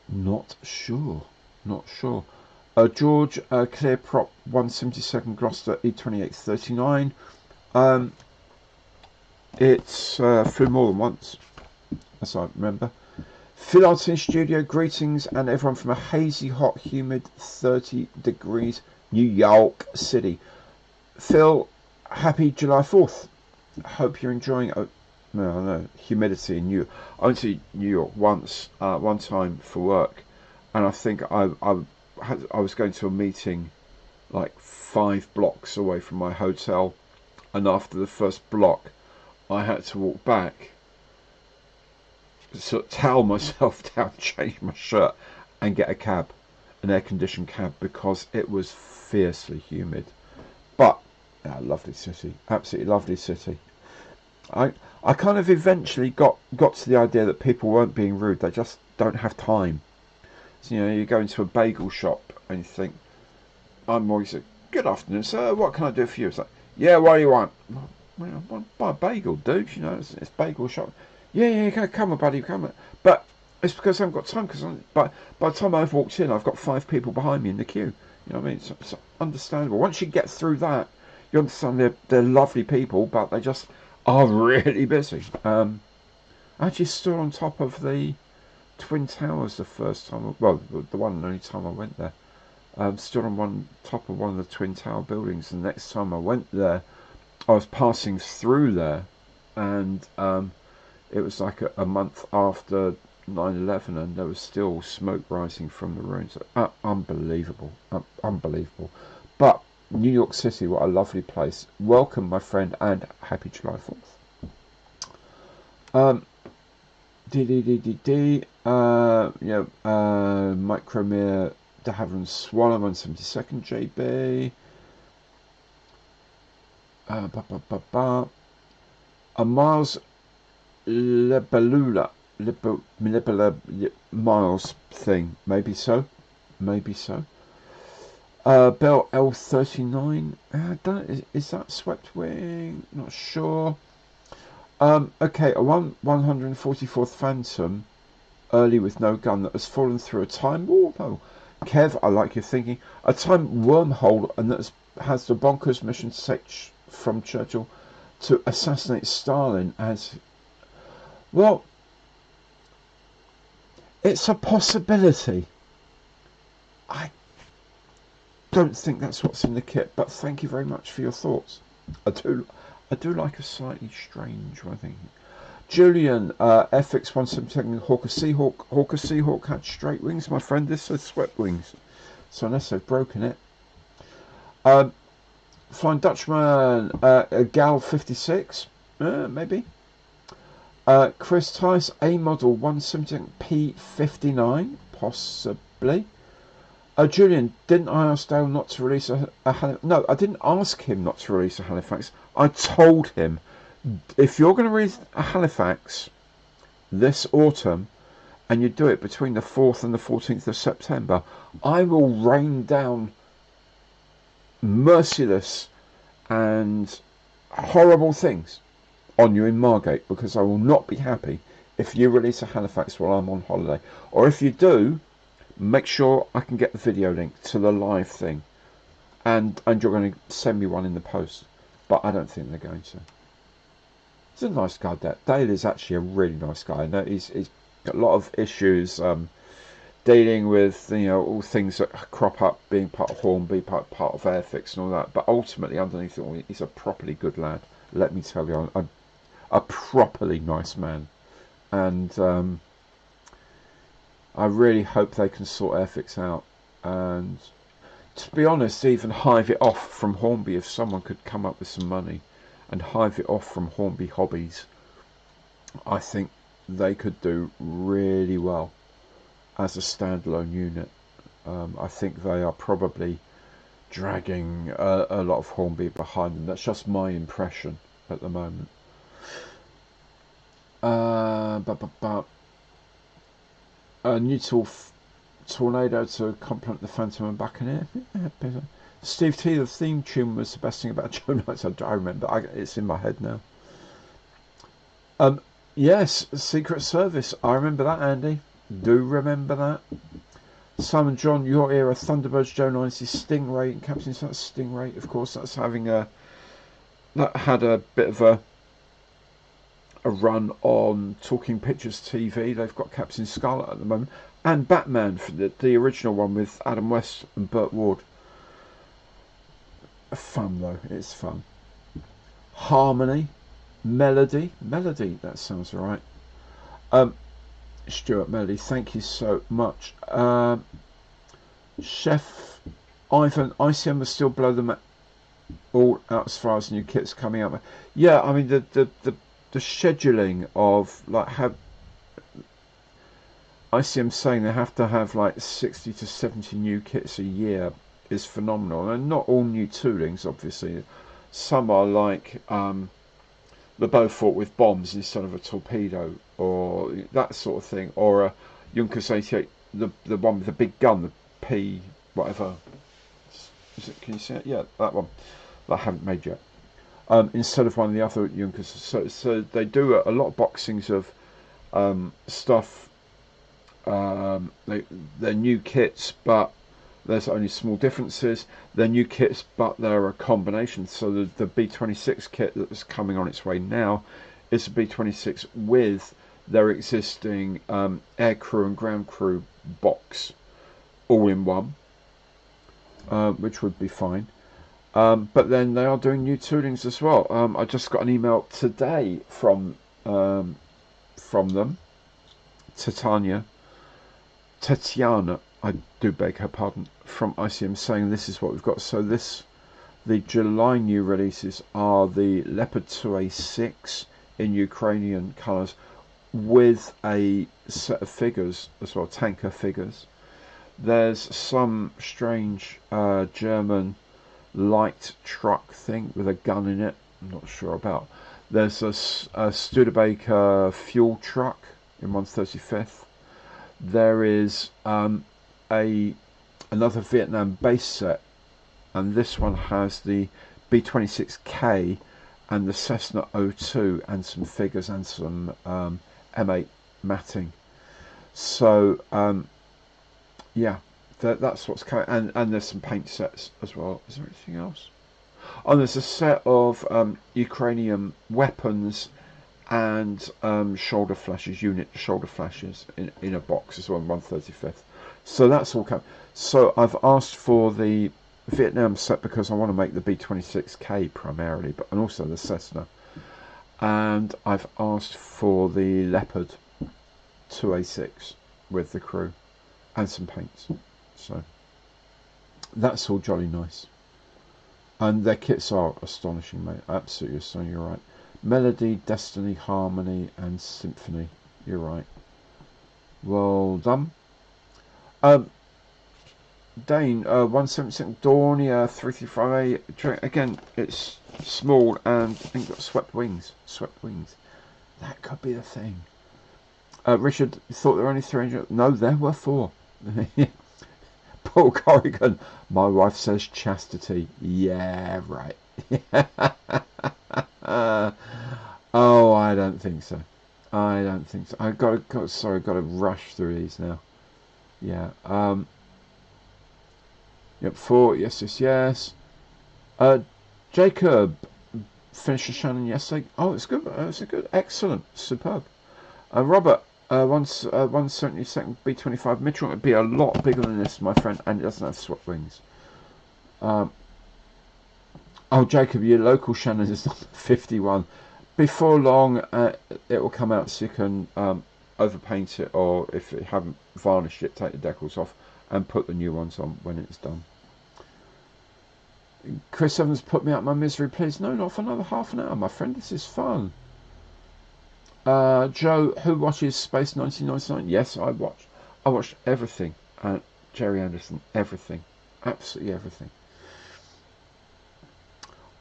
not sure. George Clear Prop 172nd Gloucester E2839. It's flew more than once, as I remember. Phil Artin Studio, greetings, and everyone from a hazy, hot, humid 30 degrees New York City. Phil, happy July 4th. I hope you're enjoying it. No, humidity in New York. I went to New York once, one time for work, and I think I was going to a meeting like 5 blocks away from my hotel, and after the first block I had to walk back, sort of towel myself down, change my shirt, and get a cab, an air-conditioned cab, because it was fiercely humid. But lovely city, absolutely lovely city. I kind of eventually got to the idea that people weren't being rude; they just don't have time. So, you go into a bagel shop and you think, I'm always like, good afternoon, sir. What can I do for you? It's like, yeah, what do you want? Well, I want to buy a bagel, dude. It's bagel shop. Yeah, come on, buddy, come on. But it's because I haven't got time. Because by the time I've walked in, I've got 5 people behind me in the queue. You know what I mean? It's understandable. Once you get through that, you understand they're lovely people, but they just are really busy. I actually stood on top of the Twin Towers the first time. Well, the one and only time I went there. Stood on top of one of the Twin Tower buildings. The next time I went there, I was passing through there, and it was like a month after 9/11, and there was still smoke rising from the ruins. Unbelievable, unbelievable. But New York City, what a lovely place. Welcome, my friend, and happy July 4th. Micromere de Havilland Swallow 172nd JB. A Miles Lebelula miles thing. Maybe so. Maybe so. Bell L39. Is that swept wing? Not sure. Okay, a 144th Phantom, early with no gun, that has fallen through a time warp. Oh, Kev, I like your thinking. A time wormhole, and that has the bonkers mission to take from Churchill to assassinate Stalin as well. It's a possibility. I don't think that's what's in the kit, but thank you very much for your thoughts. I do like a slightly strange one thing. Julian, FX177 Hawker Seahawk. Hawker Seahawk had straight wings, my friend. This says swept wings. So unless they've broken it. Flying Dutchman, Gal 56, maybe. Chris Tice, A model 170P59, possibly. Julian, didn't I ask Dale not to release a Halifax? No, I didn't ask him not to release a Halifax. I told him, if you're going to release a Halifax this autumn, and you do it between the 4th and the 14th of September, I will rain down merciless and horrible things on you in Margate, because I will not be happy if you release a Halifax while I'm on holiday. Or if you do, make sure I can get the video link to the live thing, and you're going to send me one in the post, but I don't think they're going to. He's a nice guy. Dale is actually a really nice guy. I know he's got a lot of issues dealing with, you know, all things that crop up, being part of Hornby, part of Airfix and all that, but ultimately underneath it all, he's a properly good lad. Let me tell you, I'm a properly nice man, and I really hope they can sort Airfix out, and to be honest, even hive it off from Hornby. If someone could come up with some money and hive it off from Hornby Hobbies, I think they could do really well as a standalone unit. I think they are probably dragging a lot of Hornby behind them. That's just my impression at the moment. A new tornado to complement the Phantom and Buccaneer. Steve T, the theme tune was the best thing about Joe Knights. I remember. It's in my head now. Yes, Secret Service. I remember that, Andy. Do remember that. Simon John, your era, Thunderbirds, Joe 90, Stingray, and Captain Stingray. Of course, that's having that had a bit of a run on Talking Pictures TV. They've got Captain Scarlet at the moment, and Batman, for the original one with Adam West and Burt Ward. Fun though, it's fun. Harmony, Melody, that sounds right. Stuart Melody, thank you so much. Chef Ivan, ICM will still blow them all out as far as new kits coming out. Yeah, I mean the scheduling of, like, have ICM saying they have to have like 60 to 70 new kits a year is phenomenal, and not all new toolings, obviously. Some are like the Beaufort with bombs instead of a torpedo, or that sort of thing, or a Junkers 88, the one with the big gun, the P whatever. Is it? Can you see it? Yeah, that one that I haven't made yet. Instead of one of the other Junkers. So they do a lot of boxings of stuff. They're new kits, but there's only small differences. They're new kits, but they're a combination. So the B26 kit that's coming on its way now is a B26 with their existing air crew and ground crew box all in one, which would be fine. But then they are doing new toolings as well. I just got an email today from them, Tatiana, I do beg her pardon, from ICM, saying this is what we've got. So the July new releases are the Leopard 2A6 in Ukrainian colours with a set of figures as well, tanker figures. There's some strange German light truck thing with a gun in it. I'm not sure about. There's a Studebaker fuel truck in 1/35. There is another Vietnam base set, and this one has the B-26K and the Cessna 02 and some figures and some M8 matting. So yeah, that's what's coming, and there's some paint sets as well. Is there anything else? Oh, there's a set of Ukrainian weapons and shoulder flashes, unit shoulder flashes in a box as well, 1/35. So that's all coming. So I've asked for the Vietnam set because I want to make the B-26K primarily, but and also the Cessna. And I've asked for the Leopard 2A6 with the crew and some paints. So that's all jolly nice. And their kits are astonishing, mate. Absolutely astonishing, you're right. Melody, Destiny, Harmony, and Symphony. You're right. Well done. Dane, 176 Dornier 335A. Again, it's small and I think got swept wings. Swept wings. That could be the thing. Richard, you thought there were only 300? No, there were 4. Paul Corrigan, my wife says chastity. Yeah, right. Oh, I don't think so. I don't think so. I've got to rush through these now. Yeah. Yep, 4. Yes. Jacob finished the Shannon yesterday. Oh, it's good. It's a good, excellent, superb. Robert, 172nd B25 Mitchell would be a lot bigger than this, my friend, and it doesn't have swept wings. Oh, Jacob, your local Shannon is not 51. Before long, it will come out so you can overpaint it, or if you haven't varnished it, take the decals off and put the new ones on when it's done. Chris Evans, put me out my misery, please. No, not for another half an hour, my friend. This is fun. Joe, who watches Space 1999? Yes, I watched. I watched everything. Jerry Anderson, everything, absolutely everything.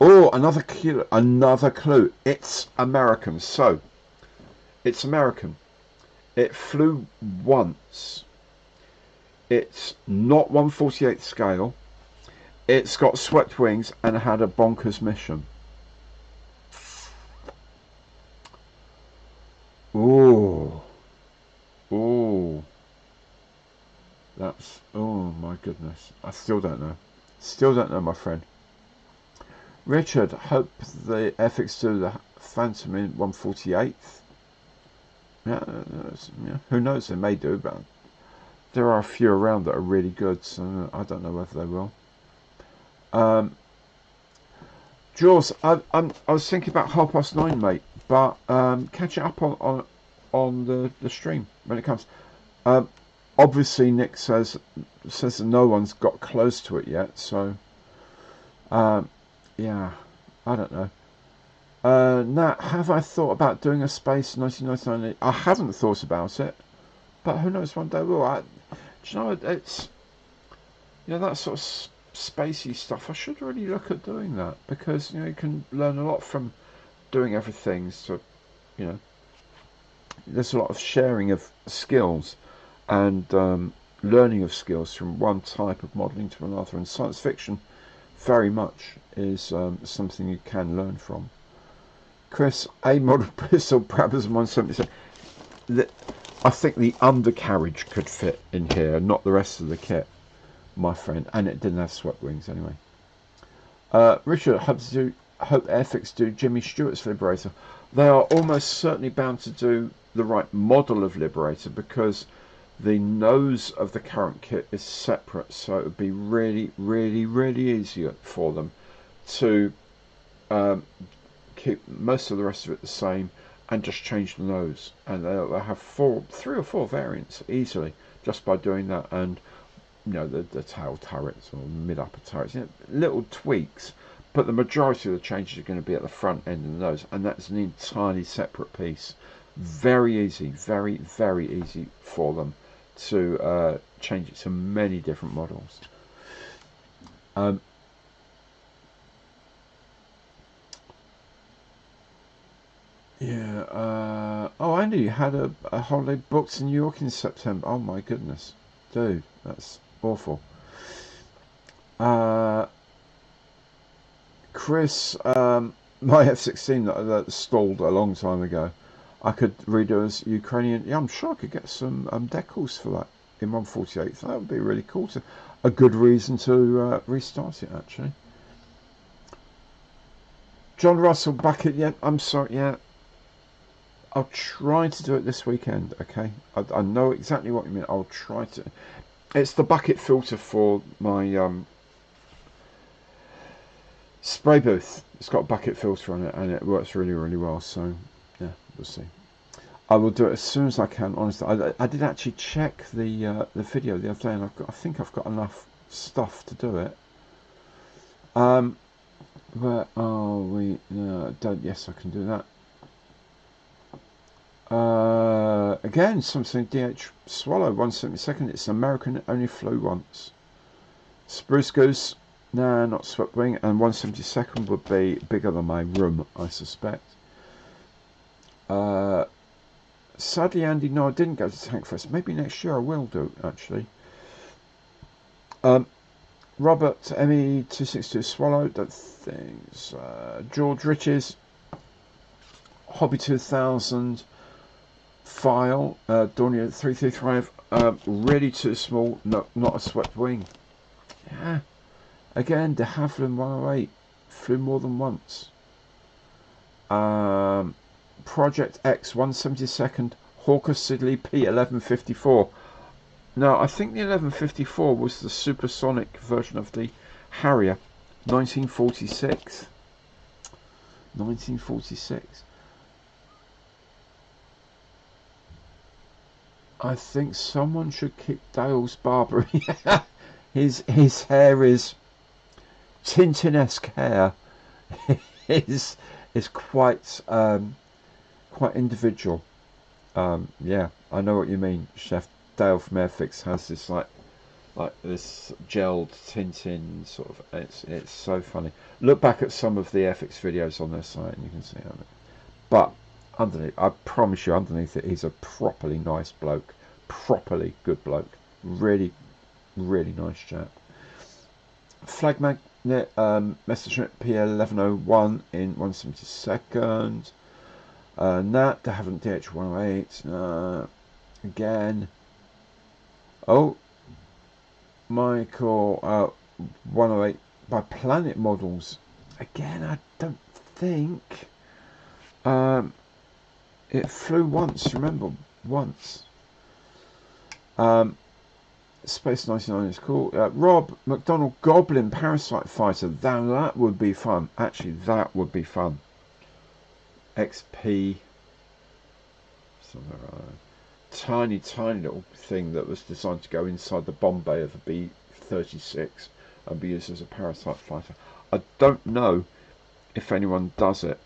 Oh, another clue. It's American. So, it's American. It flew once. It's not 1/48 scale. It's got swept wings and had a bonkers mission. Oh, that's, oh my goodness. I still don't know. Still don't know, my friend. Richard, hope the FX do the Phantom in 1/48. Yeah, who knows? They may do, but there are a few around that are really good, so I don't know whether they will. Jules, I was thinking about 9:30, mate, but catch it up on the stream when it comes. Obviously, Nick says that no one's got close to it yet, so yeah, I don't know. Nat, have I thought about doing a Space 1999? I haven't thought about it, but who knows, one day will. Do you know, it's, you know, that sort of spacey stuff. I should really look at doing that, because, you know, you can learn a lot from doing everything. So, you know, there's a lot of sharing of skills and learning of skills from one type of modelling to another, and science fiction very much is something you can learn from. Chris, a model pistol Brabham 177. I think the undercarriage could fit in here, not the rest of the kit, my friend, and it didn't have swept wings anyway. Richard, hope Airfix do Jimmy Stewart's Liberator. They are almost certainly bound to do the right model of Liberator, because the nose of the current kit is separate, so it would be really easy for them to keep most of the rest of it the same and just change the nose, and they'll have 3 or 4 variants easily just by doing that. And you know, the tail turrets or mid-upper turrets, you know, little tweaks, but the majority of the changes are going to be at the front end of the nose, and that's an entirely separate piece. Very easy, very easy for them to change it to many different models. Yeah. Oh, Andy, you had a holiday booked in New York in September. Oh my goodness, dude, that's awful. Chris, my F-16 that stalled a long time ago. I could redo as Ukrainian. Yeah, I'm sure I could get some decals for that in 148. That would be really cool. A good reason to restart it, actually. John Russell, back at yeah. I'm sorry, yeah. I'll try to do it this weekend. Okay, I know exactly what you mean. I'll try to. It's the bucket filter for my spray booth. It's got a bucket filter on it, and it works really, really well. So yeah, we'll see. I will do it as soon as I can. Honestly, I did actually check the video the other day, and I think I've got enough stuff to do it. Where are we? No, don't. Yes, I can do that. Again, something DH Swallow 172nd. It's American, only flew once. Spruce Goose, nah, not Swept Wing, and 172nd would be bigger than my room, I suspect. Sadly, Andy, no, I didn't go to Tankfest. Maybe next year I will do, actually. Robert, ME262 Swallow, don't think. George Riches, Hobby 2000, File, Dornier 335, really too small, no, not a Swept Wing. Yeah, again, de Havilland 108, flew more than once. Project X 172nd, Hawker Siddeley P1154. Now, I think the 1154 was the supersonic version of the Harrier, 1946. 1946. I think someone should kick Dale's barber. his hair is Tintin-esque hair. is quite quite individual. Yeah, I know what you mean, Chef. Dale from Airfix has this like this gelled Tintin sort of. It's so funny. Look back at some of the Airfix videos on their site, and you can see how. But underneath, I promise you, underneath it, he's a properly nice bloke, properly good bloke, really, really nice chap. Flag magnet, Messerschmitt PL1101 in 172nd. Nat, they haven't DH108. Again. Oh, Michael, 108 by Planet Models. Again, I don't think. It flew once, remember, once. Space 99 is cool. Rob McDonald Goblin Parasite Fighter. That would be fun. Actually, that would be fun. XP. Somewhere around. Tiny little thing that was designed to go inside the bomb bay of a B-36 and be used as a parasite fighter. I don't know if anyone does it,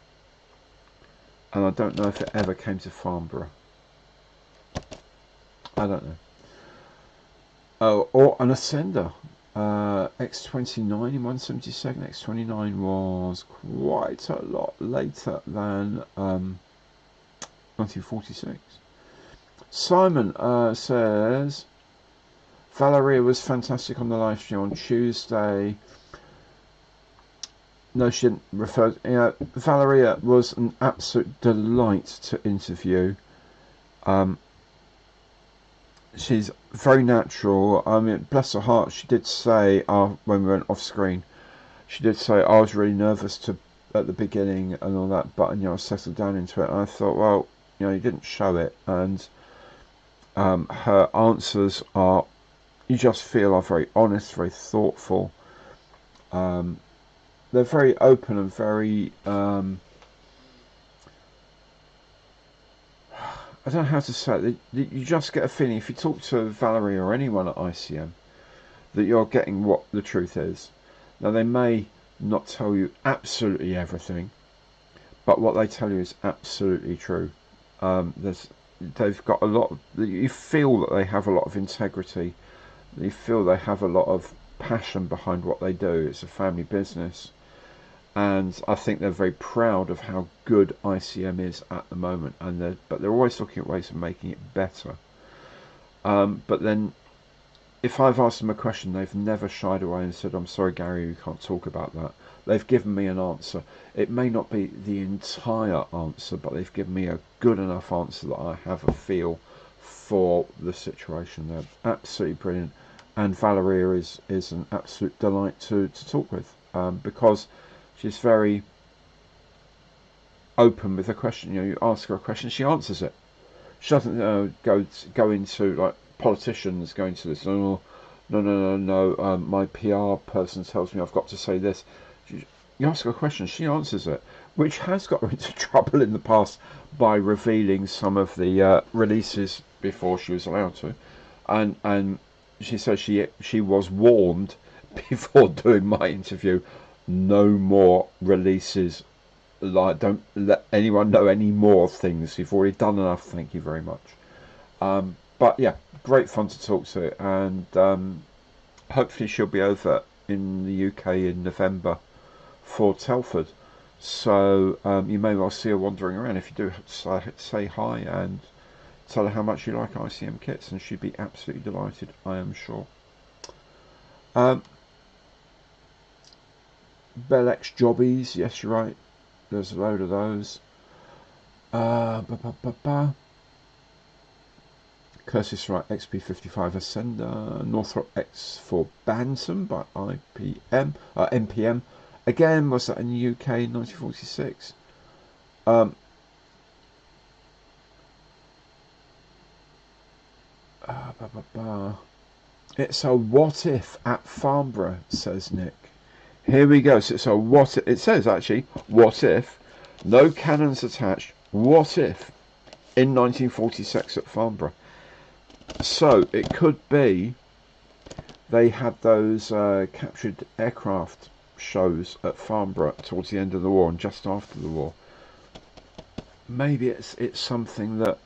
and I don't know if it ever came to Farnborough. I don't know. Oh, or an Ascender. X29 in 172nd. X29 was quite a lot later than 1946. Simon says Valeria was fantastic on the live stream on Tuesday. No, she didn't refer. Valeria was an absolute delight to interview. She's very natural. I mean, bless her heart, she did say when we went off screen, she did say I was really nervous at the beginning and all that, but I settled down into it. And I thought, well, you didn't show it, and her answers are, you just feel, are very honest, very thoughtful. They're very open and very I don't know how to say it. You just get a feeling, if you talk to Valerie or anyone at ICM, that you're getting what the truth is. Now, they may not tell you absolutely everything, but what they tell you is absolutely true. They've got a lot of, you feel that they have a lot of integrity. You feel they have a lot of passion behind what they do. It's a family business. and I think they're very proud of how good ICM is at the moment, but they're always looking at ways of making it better. But then, if I've asked them a question, they've never shied away and said, "I'm sorry, Gary, we can't talk about that." They've given me an answer. It may not be the entire answer, but they've given me a good enough answer that I have a feel for the situation. They're absolutely brilliant, and Valeria is an absolute delight to talk with, because she's very open with a question. You ask her a question, she answers it. She doesn't go into like politicians going to this. Oh, no. My PR person tells me I've got to say this. You ask her a question, she answers it, which has got her into trouble in the past by revealing some of the releases before she was allowed to, and she says she was warned before doing my interview, no more releases. Like, don't let anyone know any more things. You've already done enough. Thank you very much. But yeah, great fun to talk to, and hopefully she'll be over in the UK in November for Telford. So you may well see her wandering around. If you do, say hi and tell her how much you like ICM kits, and she'd be absolutely delighted, I am sure. Bell X Jobbies, yes, you're right. There's a load of those. Curtis Wright XP55 Ascender, Northrop X4 Bantam by NPM. Again, was that in the UK in 1946? It's a what if at Farnborough, says Nick. Here we go. So it's a what if. It says actually, what if, no cannons attached, what if, in 1946 at Farnborough. So it could be they had those captured aircraft shows at Farnborough towards the end of the war and just after the war. Maybe it's something that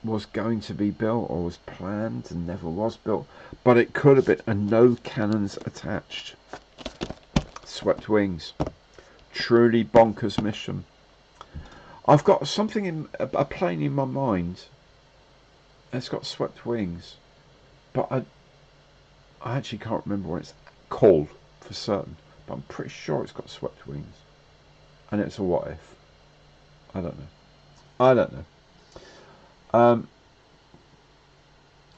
was going to be built or was planned and never was built, but it could have been. And no cannons attached. Swept wings. Truly bonkers mission. I've got something in a plane in my mind. It's got swept wings, but I actually can't remember what it's called for certain. But I'm pretty sure it's got swept wings, and it's a what if. I don't know.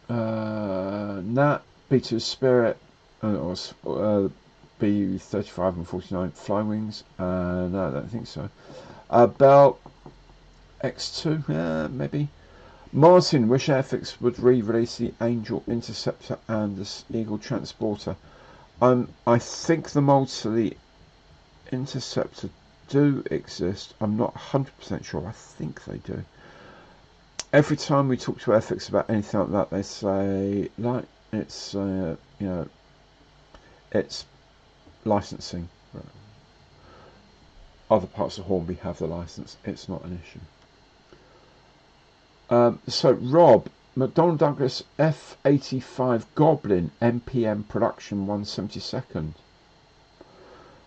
Nat B2 Spirit or B35 and 49 fly wings. No, I don't think so. Bell X2, maybe. Martin, wish Airfix would re-release the Angel Interceptor and the Eagle Transporter. I think the molds for the Interceptor do exist. I'm not 100% sure. I think they do. Every time we talk to Airfix about anything like that, they say like it's it's licensing. Other parts of Hornby have the license. It's not an issue. So Rob, McDonnell Douglas F85 Goblin MPM production 172nd.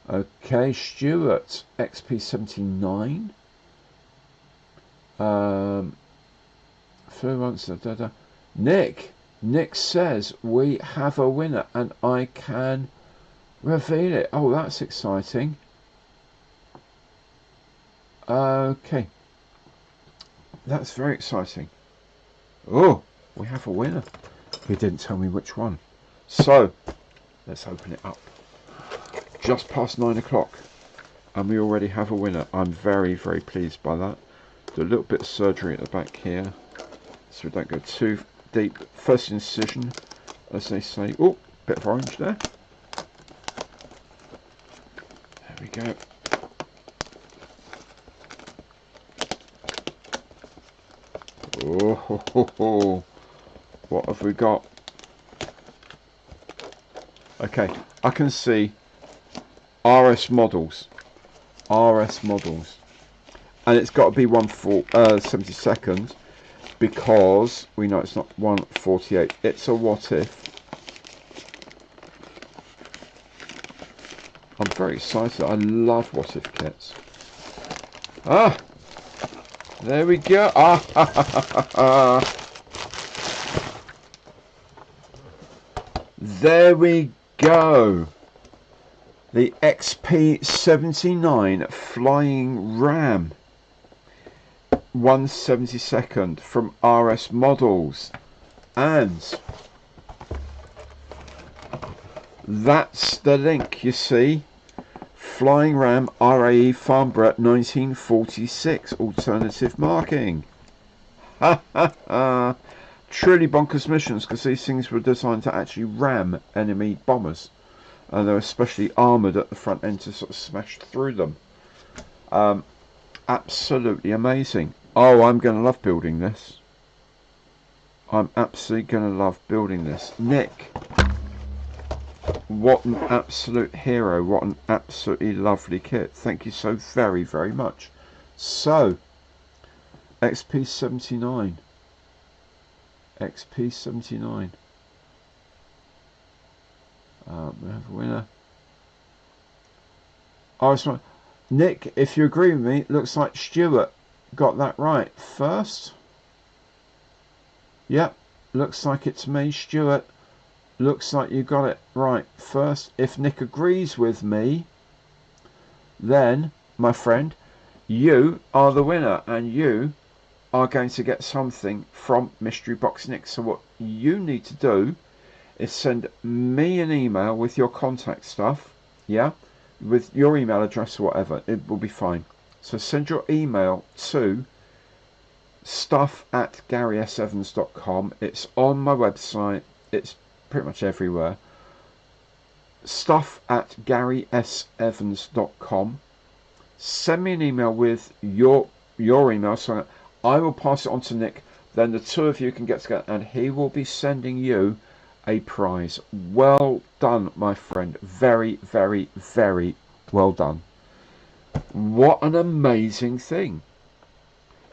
Okay, Stuart XP79. Nick says we have a winner and I can reveal it. Oh, that's exciting. Okay. That's very exciting. Oh, we have a winner. He didn't tell me which one. So, let's open it up. Just past 9 o'clock. And we already have a winner. I'm very, very pleased by that. Do a little bit of surgery at the back here, so we don't go too deep. First incision, as they say. Oh, bit of orange there. There we go. Oh, ho, ho, ho. What have we got? Okay, I can see RS models. And it's got to be 1/72nd because we know it's not 1/48. It's a what if. I'm very excited. I love what if kits. Ah, there we go. Ah, ha, ha, ha, ha. There we go. The XP79 Flying Ram 1/72 from RS Models, and that's the link, you see. Flying Ram RAE Farnborough 1946 alternative marking. Ha ha ha. Truly bonkers missions, because these things were designed to actually ram enemy bombers, and they're especially armoured at the front end to sort of smash through them. Absolutely amazing. Oh, I'm going to love building this. I'm absolutely going to love building this. Nick, what an absolute hero. What an absolutely lovely kit. Thank you so very, very much. So, XP79. XP79. We have a winner. Oh, it's right. Nick, if you agree with me, it looks like Stuart got that right first. Yep, looks like it's me, Stuart. Looks like you got it right first. If Nick agrees with me, then, my friend, you are the winner, and you are going to get something from Mystery Box Nick. So what you need to do is send me an email with your contact stuff, yeah, with your email address or whatever. It will be fine. So send your email to stuff@GarySEvans.com. It's on my website. It's pretty much everywhere. Stuff@GarySEvans.com. Send me an email with your email, so I will pass it on to Nick. Then the two of you can get together, and he will be sending you a prize. Well done, my friend. Very, very, very well done. What an amazing thing.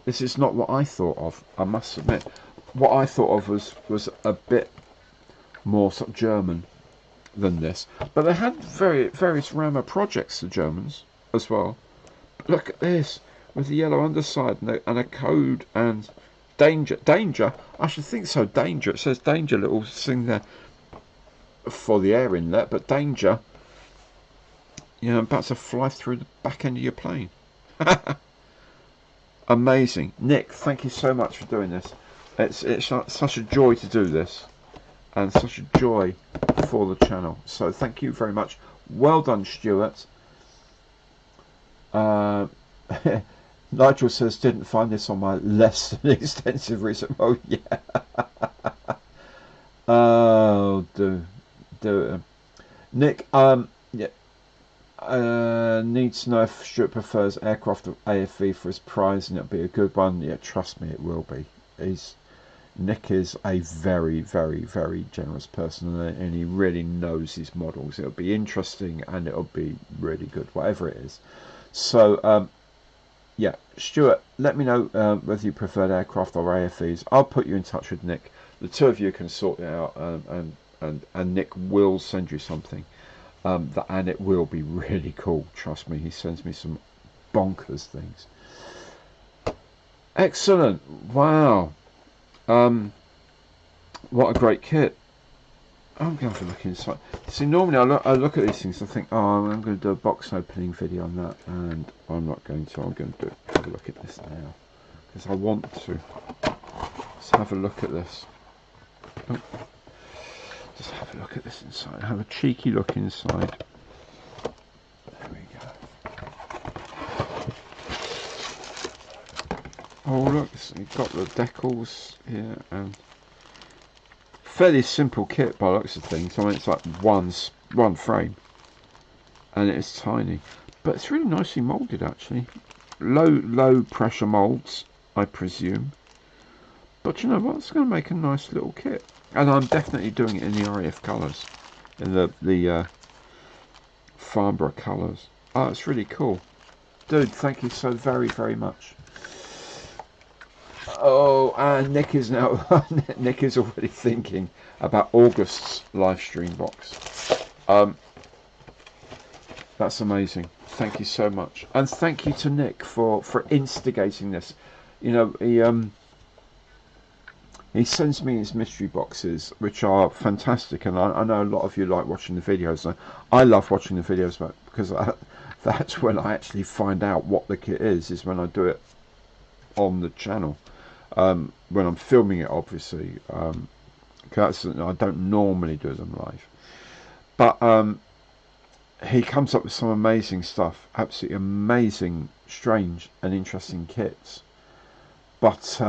This is not what I thought of, I must admit. What I thought of was a bit more sort of German than this. But they had various Rammer projects, the Germans, as well. Look at this, with the yellow underside and a code and danger. Danger? I should think so, danger. It says danger, little thing there for the air inlet, but danger. You know, about to fly through the back end of your plane. Amazing. Nick, thank you so much for doing this. It's such a joy to do this, and such a joy for the channel. So thank you very much. Well done, Stuart. Nigel says, didn't find this on my less than extensive research. Oh, yeah. Oh, do it. Nick, yeah. Needs to know if Stuart prefers aircraft or AFV for his prize, and it'll be a good one. Yeah, trust me, it will be. Nick is a very, very, very generous person, and he really knows his models. It'll be interesting, and it'll be really good, whatever it is. So, yeah, Stuart, let me know whether you preferred aircraft or AFVs. I'll put you in touch with Nick. The two of you can sort it out, and Nick will send you something. And it will be really cool. Trust me, he sends me some bonkers things. Excellent. Wow. What a great kit. I'm going to have a look inside. See, normally I look at these things and think, oh, I'm going to do a box opening video on that, and I'm not going to. I'm going to have a look at this now, because I want to. Let's have a look at this. Oh. Just have a look at this inside. Have a cheeky look inside. There we go. Oh look, you've got the decals here, and fairly simple kit by the looks of things. I mean, it's like one frame, and it's tiny, but it's really nicely moulded actually. Low pressure moulds, I presume. But you know what? It's going to make a nice little kit. And I'm definitely doing it in the RAF colours, in the Farnborough colours. Oh, it's really cool, dude. Thank you so very, very much. Oh, and Nick is now Nick is already thinking about August's live stream box. That's amazing. Thank you so much, and thank you to Nick for instigating this. You know, he sends me his mystery boxes, which are fantastic, and I know a lot of you like watching the videos. I love watching the videos, because that's when I actually find out what the kit is when I do it on the channel. When I'm filming it, obviously, because I don't normally do them live. But he comes up with some amazing stuff, absolutely amazing, strange and interesting kits. But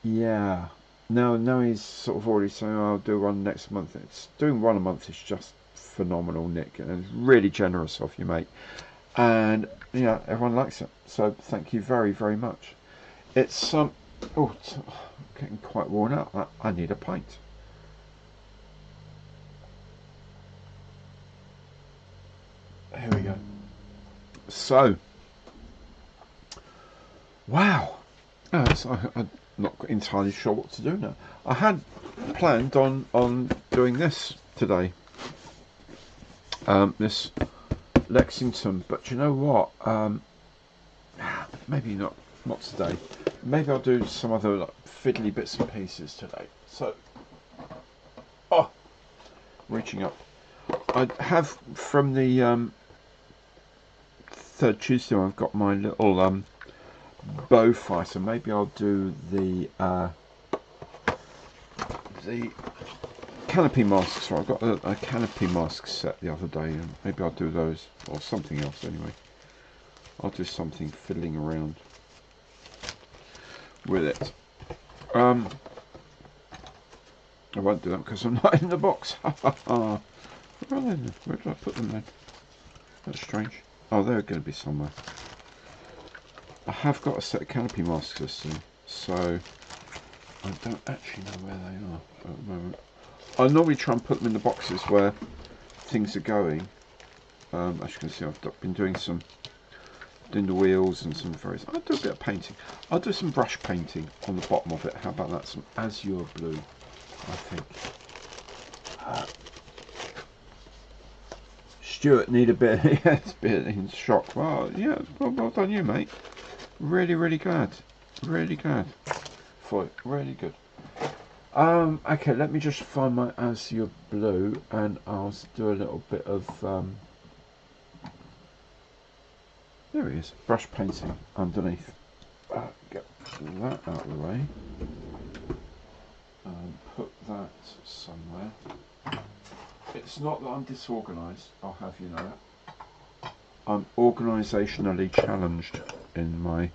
yeah, now he's sort of already saying, oh, I'll do one next month. It's doing one a month is just phenomenal, Nick, and it's really generous of you, mate. And yeah, everyone likes it, so thank you very, very much. It's it's getting quite worn out. I need a pint. Here we go. So, wow. I'm not entirely sure what to do now. I had planned on doing this today. This Lexington, but you know what? Maybe not today. Maybe I'll do some other like, fiddly bits and pieces today. So, reaching up. I have from the third Tuesday. I've got my little bow fighter. Maybe I'll do the canopy masks. So I got a canopy mask set the other day, and maybe I'll do those or something else. Anyway, I'll do something fiddling around with it. I won't do that because I'm not in the box. Where did I put them then? That's strange. Oh, they're going to be somewhere. I have got a set of canopy masks this soon, so I don't actually know where they are at the moment. I normally try and put them in the boxes where things are going. As you can see, I've been doing the wheels and some various. I'll do a bit of painting. I'll do some brush painting on the bottom of it. How about that? Some azure blue, I think. Stuart need a bit. It's a bit in shock. Well, yeah, well done you, mate. Really glad. Really glad for it. Really good. Okay, let me just find my azure blue, and I'll do a little bit of there it is, brush painting underneath. Get that out of the way and put that somewhere. It's not that I'm disorganised, I'll have you know that. I'm organisationally challenged in my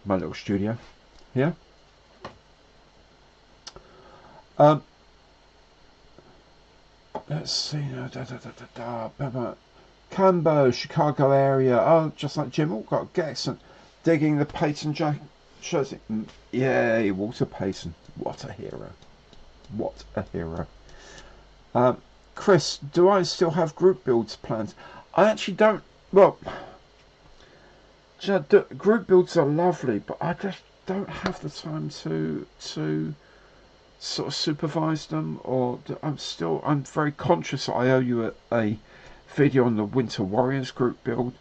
little studio here. Let's see. Cambo, Chicago area. Oh, just like Jim. Oh, got Gexon digging the Peyton Jack. Shows it. Yay, Walter Payton. What a hero. What a hero. Chris, do I still have group builds planned? I actually don't. Well, group builds are lovely, but I just don't have the time to sort of supervise them. Or I'm very conscious that I owe you a video on the Winter Warriors group build,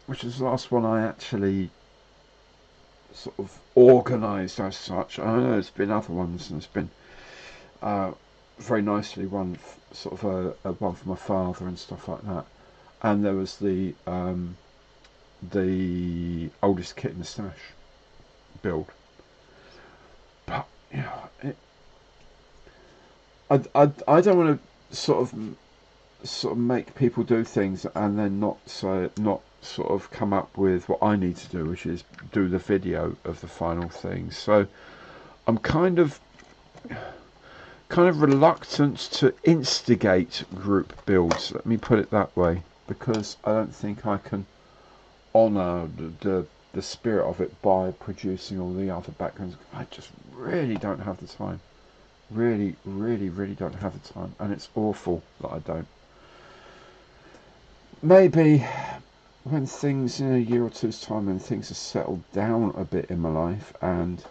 which is the last one I actually sort of organised as such. I know there's been other ones, and it's been very nicely one, sort of a one for my father and stuff like that. And there was the oldest kit in the stash build. But you know, I don't want to sort of make people do things and then not sort of come up with what I need to do, which is do the video of the final thing. So I'm kind of reluctant to instigate group builds, let me put it that way, because I don't think I can honour the spirit of it by producing all the other backgrounds. I just really don't have the time. Really don't have the time, and it's awful that I don't. Maybe when things, in a year or two's time, when things are settled down a bit in my life and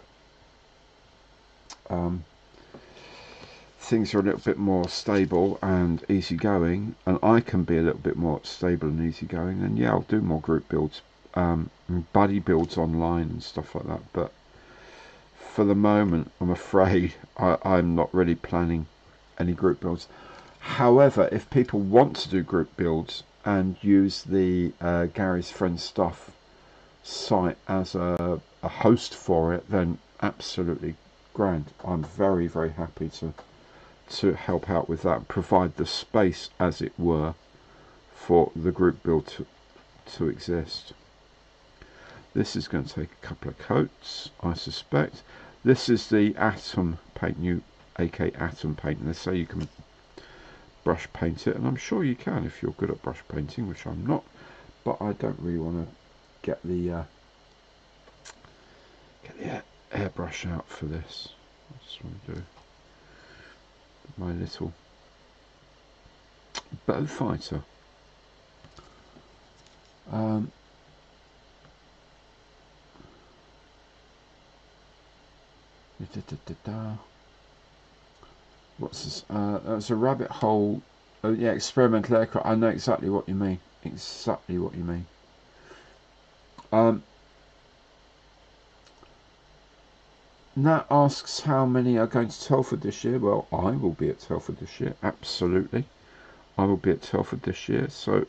things are a little bit more stable and easygoing, and I can be a little bit more stable and easygoing, then yeah, I'll do more group builds, buddy builds online and stuff like that. But for the moment, I'm afraid I'm not really planning any group builds. However, if people want to do group builds and use the Gary's Friend Stuff site as a host for it, then absolutely grand. I'm very, very happy to help out with that, provide the space, as it were, for the group build to exist. This is going to take a couple of coats, I suspect. This is the Atom paint, new AK Atom paint, and they say you can brush paint it, and I'm sure you can if you're good at brush painting, which I'm not, but I don't really want to get the airbrush out for this. I just want to do my little bow fighter. What's this? That's a rabbit hole. Oh yeah, experimental aircraft. I know exactly what you mean. Exactly what you mean. Nat asks how many are going to Telford this year. Well, I will be at Telford this year. Absolutely, I will be at Telford this year. So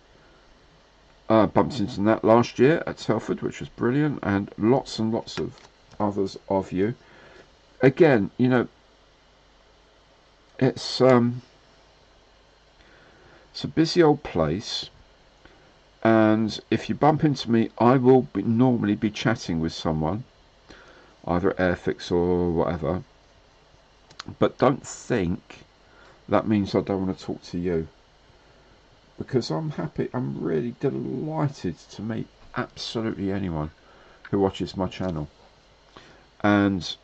bumped into Nat last year at Telford, which was brilliant, and lots of others of you. Again, you know, it's a busy old place, and if you bump into me, I will normally be chatting with someone, either at Airfix or whatever, but don't think that means I don't want to talk to you, because I'm really delighted to meet absolutely anyone who watches my channel. And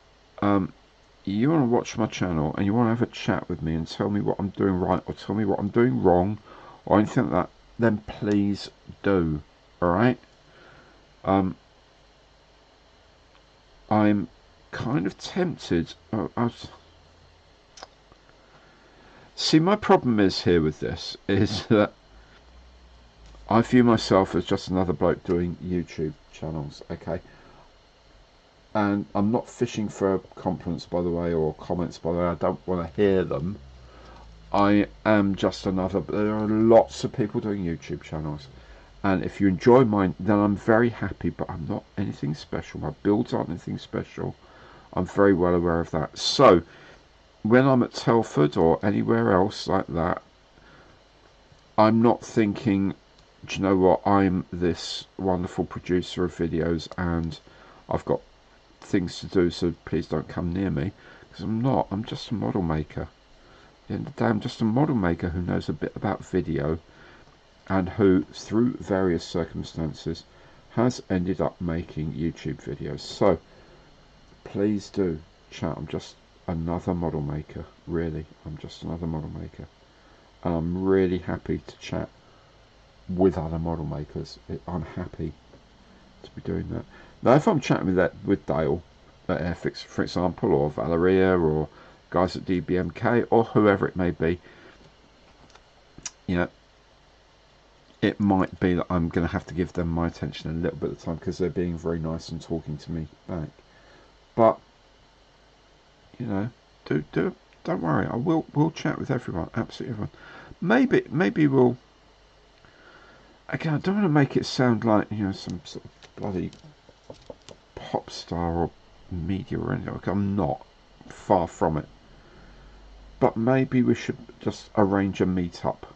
you want to watch my channel and you want to have a chat with me and tell me what I'm doing right or tell me what I'm doing wrong or anything like that, then please do. Alright? I'm kind of tempted. See, my problem is here with this is that I view myself as just another bloke doing YouTube channels, okay? And I'm not fishing for compliments, by the way, or comments, by the way. I don't want to hear them. I am just another. There are lots of people doing YouTube channels, and if you enjoy mine, then I'm very happy. But I'm not anything special. My builds aren't anything special. I'm very well aware of that. So when I'm at Telford or anywhere else like that, I'm not thinking, do you know what? I'm this wonderful producer of videos, and I've got things to do, so please don't come near me, because I'm not. I'm just a model maker. At the end of the day, I'm just a model maker who knows a bit about video and who, through various circumstances, has ended up making YouTube videos. So please do chat. I'm just another model maker, really. I'm just another model maker. I'm really happy to chat with other model makers. I'm happy to be doing that. Now, if I'm chatting with Dale at Airfix, for example, or Valeria, or guys at DBMK, or whoever it may be, you know, it might be that I'm going to have to give them my attention a little bit of the time because they're being very nice and talking to me back. But you know, don't worry. We'll chat with everyone, absolutely everyone. Maybe we'll. Again, I don't want to make it sound like, you know, some sort of bloody pop star or media or anything. Like, I'm not, far from it. But maybe we should just arrange a meet-up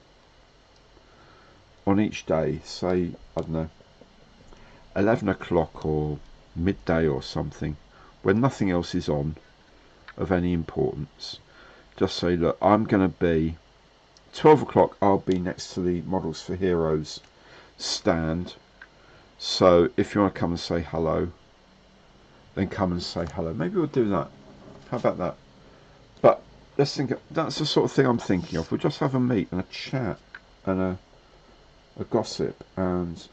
on each day, say, I don't know, 11 o'clock or midday or something, when nothing else is on of any importance. Just say, look, I'm going to be 12 o'clock, I'll be next to the Models for Heroes stand, so if you want to come and say hello, then come and say hello. Maybe we'll do that. How about that? But let's think, that's the sort of thing I'm thinking of. We'll just have a meet and a chat and a gossip, and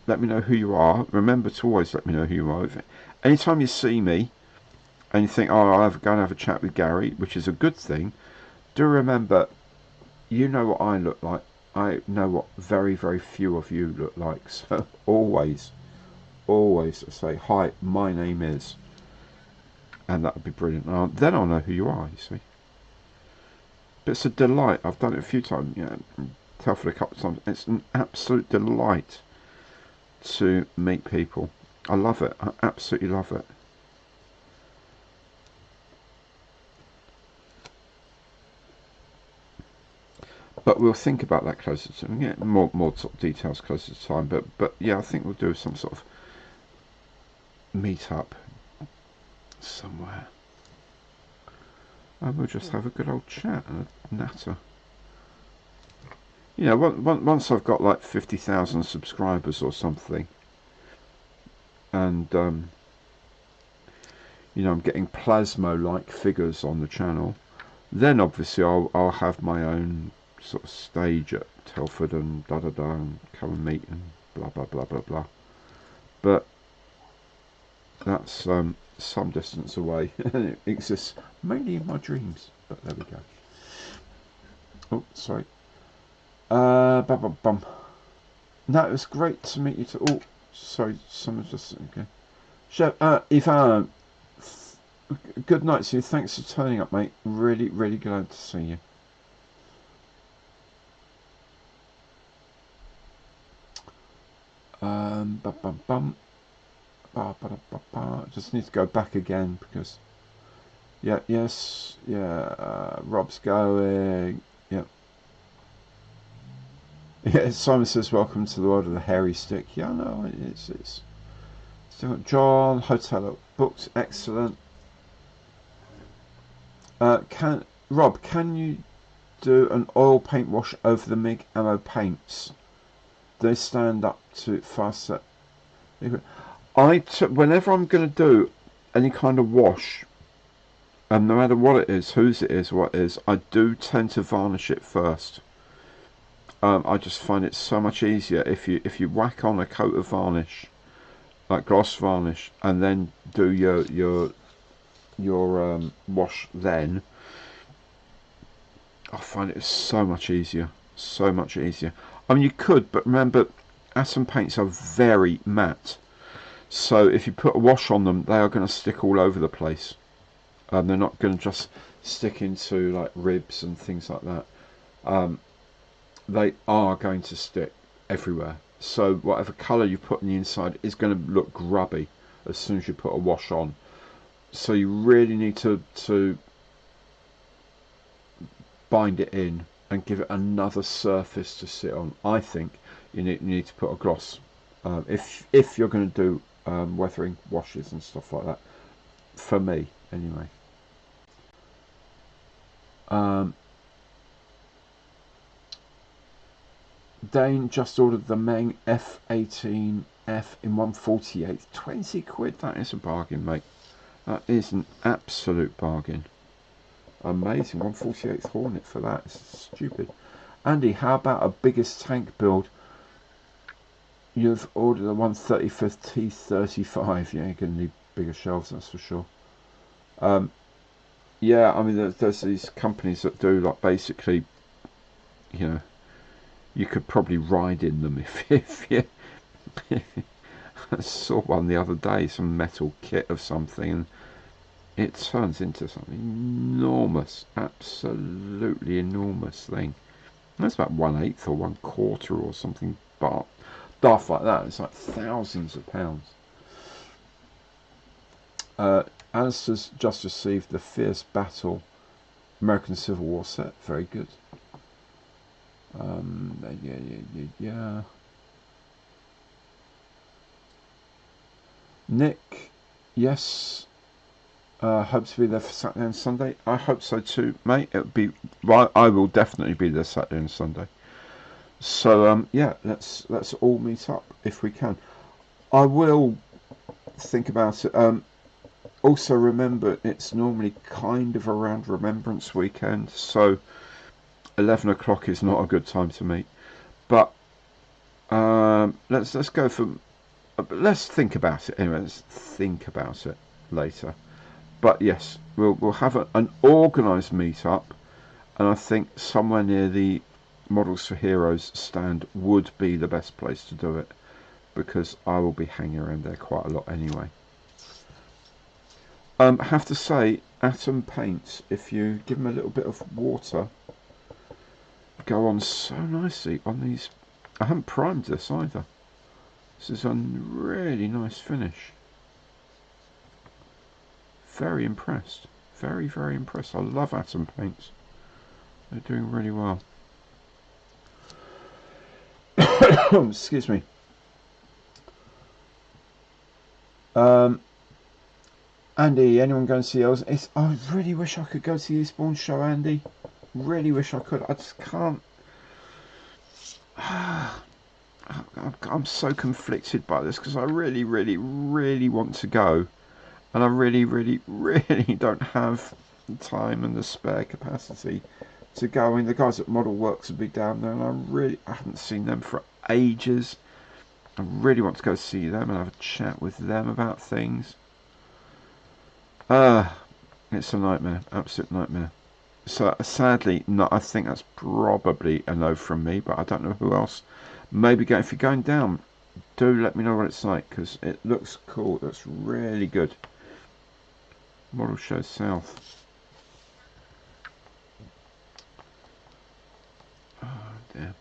let me know who you are. Remember to always let me know who you are. Anytime you see me, and you think, oh, I'll go and have a chat with Gary, which is a good thing, do remember, you know what I look like. I know what very, very few of you look like. So always, always say, hi, my name is. And that would be brilliant. Then I'll know who you are, you see. But it's a delight. I've done it a few times. Telford a couple of times. It's an absolute delight to meet people. I love it. I absolutely love it. But we'll think about that closer to more sort of details closer to time. But yeah, I think we'll do some sort of meet up somewhere, and we'll just have a good old chat and a natter. Once I've got like 50,000 subscribers or something, and I'm getting Plasmo-like figures on the channel, then obviously I'll have my own sort of stage at Telford and and come and meet and blah blah blah blah blah. But that's some distance away, and it exists mainly in my dreams. But there we go. Oh, sorry. Bum, bum. No, it was great to meet you too. Oh, sorry, someone just okay. Chef, Ivan, good night to you. Thanks for turning up, mate. Really, really glad to see you. Bum, bum, bum. Just need to go back again because. Yeah, yes, yeah. Rob's going. Yep. Yeah, Simon says, "Welcome to the world of the hairy stick." Yeah, no, it's. Still got John Hotel booked. Excellent. Rob? Can you do an oil paint wash over the MIG ammo paints? They stand up to faster. Whenever I'm going to do any kind of wash, and no matter what it is, whose it is, what it is, I do tend to varnish it first. I just find it so much easier if you whack on a coat of varnish, like gloss varnish, and then do your wash. Then I find it so much easier, so much easier. I mean, you could, but remember, Atom paints are very matte, so if you put a wash on them, they are going to stick all over the place. They're not going to just stick into like ribs and things like that. They are going to stick everywhere. So whatever colour you put on the inside is going to look grubby as soon as you put a wash on. So you really need to bind it in and give it another surface to sit on. I think you need to put a gloss if you're going to do weathering washes and stuff like that. For me, anyway. Dane just ordered the Meng F18F in 148. 20 quid. That is a bargain, mate. That is an absolute bargain. Amazing. 148th Hornet for that. It's stupid. Andy, how about a biggest tank build? You've ordered a 135th T35. Yeah, you're going to need bigger shelves, that's for sure. Yeah, I mean, there's these companies that do, like, basically, you could probably ride in them if you. I saw one the other day, some metal kit of something, and it turns into something enormous, absolutely enormous thing. That's about 1/8 or 1/4 or something, but stuff like that. It's like thousands of pounds. Alistair's just received the Fierce Battle American Civil War set. Very good. Yeah. Nick, yes. Hope to be there for Saturday and Sunday. I hope so too, mate. I will definitely be there Saturday and Sunday. So yeah, let's all meet up if we can. I will think about it. Also remember, it's normally kind of around Remembrance Weekend, so 11 o'clock is not a good time to meet. But let's go for. Let's think about it anyway. Let's think about it later. But yes, we'll have an organised meet-up, and I think somewhere near the Models for Heroes stand would be the best place to do it, because I will be hanging around there quite a lot anyway. I have to say, Atom paints, if you give them a little bit of water, go on so nicely on these. I haven't primed this either. This is a really nice finish. Very impressed. Very, very impressed. I love Atom paints. They're doing really well. Excuse me. Andy, anyone going to see Els? I really wish I could go to the Eastbourne show, Andy. Really wish I could. I just can't. I'm so conflicted by this because I really, really, really want to go, and I really, really, really don't have the time and the spare capacity to go. I mean, the guys at Model Works will be down there, and I haven't seen them for ages. I really want to go see them and have a chat with them about things. It's a nightmare, absolute nightmare. So sadly, no, I think that's probably a no from me, but I don't know who else. Maybe if you're going down, do let me know what it's like, because it looks cool. It looks really good. Model Show South. Oh dear.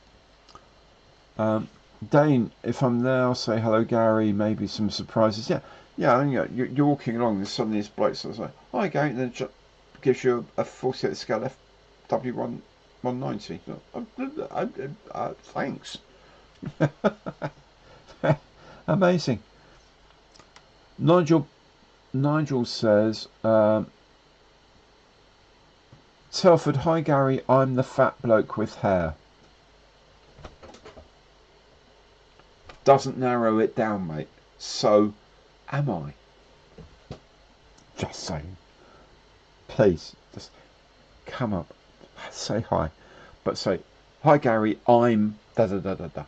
Dane, if I'm there, I'll say hello, Gary. Maybe some surprises. Yeah. You're walking along, and suddenly this bloke says, "Hi, Gary," and then gives you a 48 scale FW1 190. Thanks. Amazing. Nigel says, Telford, hi Gary, I'm the fat bloke with hair. Doesn't narrow it down, mate. So am I. Just saying. Please, just come up, say hi, but say, hi Gary, I'm da da da da da.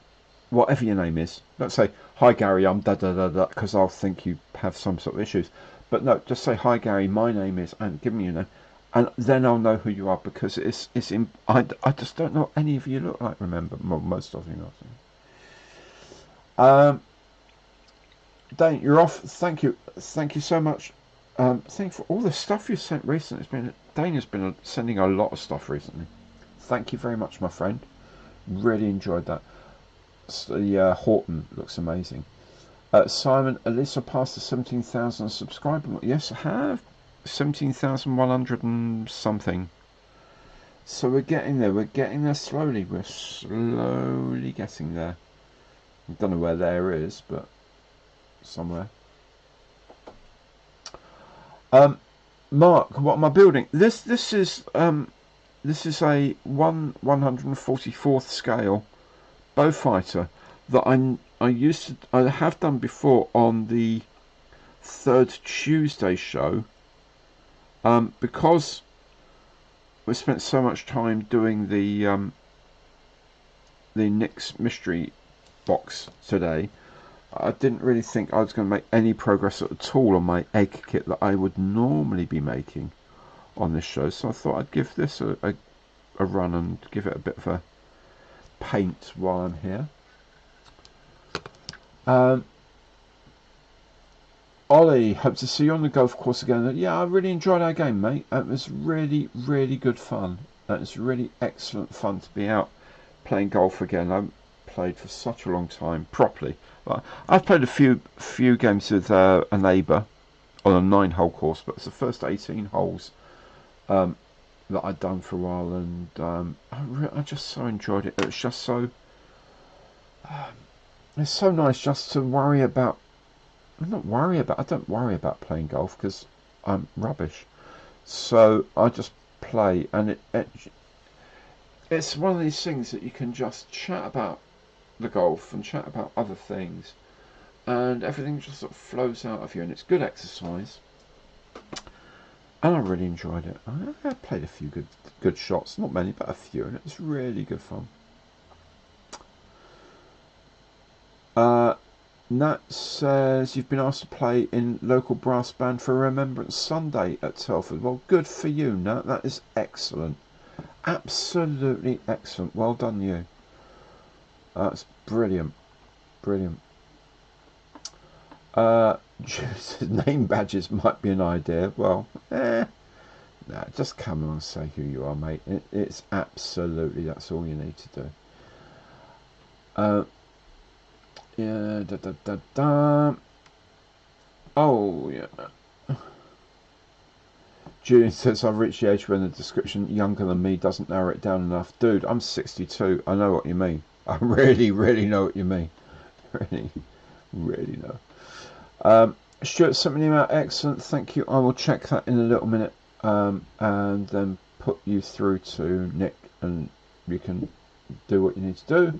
Whatever your name is. Don't say, hi Gary, I'm da da da da, because I'll think you have some sort of issues. But no, just say, hi Gary, my name is, and give me your name, and then I'll know who you are, because I just don't know any of you look like, remember, well, most of you not. Dane, you're off. Thank you so much. Thank you for all the stuff you sent recently. Dane has been sending a lot of stuff recently. Thank you very much, my friend. Really enjoyed that. The Horton looks amazing. Simon, Alyssa passed the 17,000 subscriber. Yes, I have. 17,100 and something. So we're getting there. We're getting there slowly. We're slowly getting there. I don't know where there is, but somewhere. Mark, what am I building? This is a 1/144th scale bow fighter that I have done before on the third Tuesday show, because we spent so much time doing the Nick's mystery box today. I didn't really think I was going to make any progress at all on my egg kit that I would normally be making on this show, so I thought I'd give this a run and give it a bit of a paint while I'm here. Ollie, hope to see you on the golf course again. Yeah, I really enjoyed our game, mate. It was really, really good fun. It's really excellent fun to be out playing golf again. I haven't played for such a long time properly. I've played a few games with a neighbour on a 9-hole course, but it's the first 18 holes that I'd done for a while, and I just so enjoyed it. It's just so it's so nice just to worry about. I don't worry about playing golf because I'm rubbish. So I just play, and it's one of these things that you can just chat about the golf and chat about other things, and everything just sort of flows out of you, and it's good exercise. And I really enjoyed it. I played a few good shots, not many, but a few, and it was really good fun. Nat says you've been asked to play in local brass band for Remembrance Sunday at Telford. Well, good for you, Nat. That is excellent. Absolutely excellent. Well done, you. That's brilliant. Brilliant. Name badges might be an idea. Well, nah, just come on and say who you are, mate. It's absolutely, that's all you need to do. Yeah, da da da da. Oh, yeah. Julian says, I've reached the age when the description younger than me doesn't narrow it down enough. Dude, I'm 62. I know what you mean. I really, really know what you mean. Really, really know. Stuart sent me an email. Excellent. Thank you. I will check that in a little minute and then put you through to Nick and you can do what you need to do.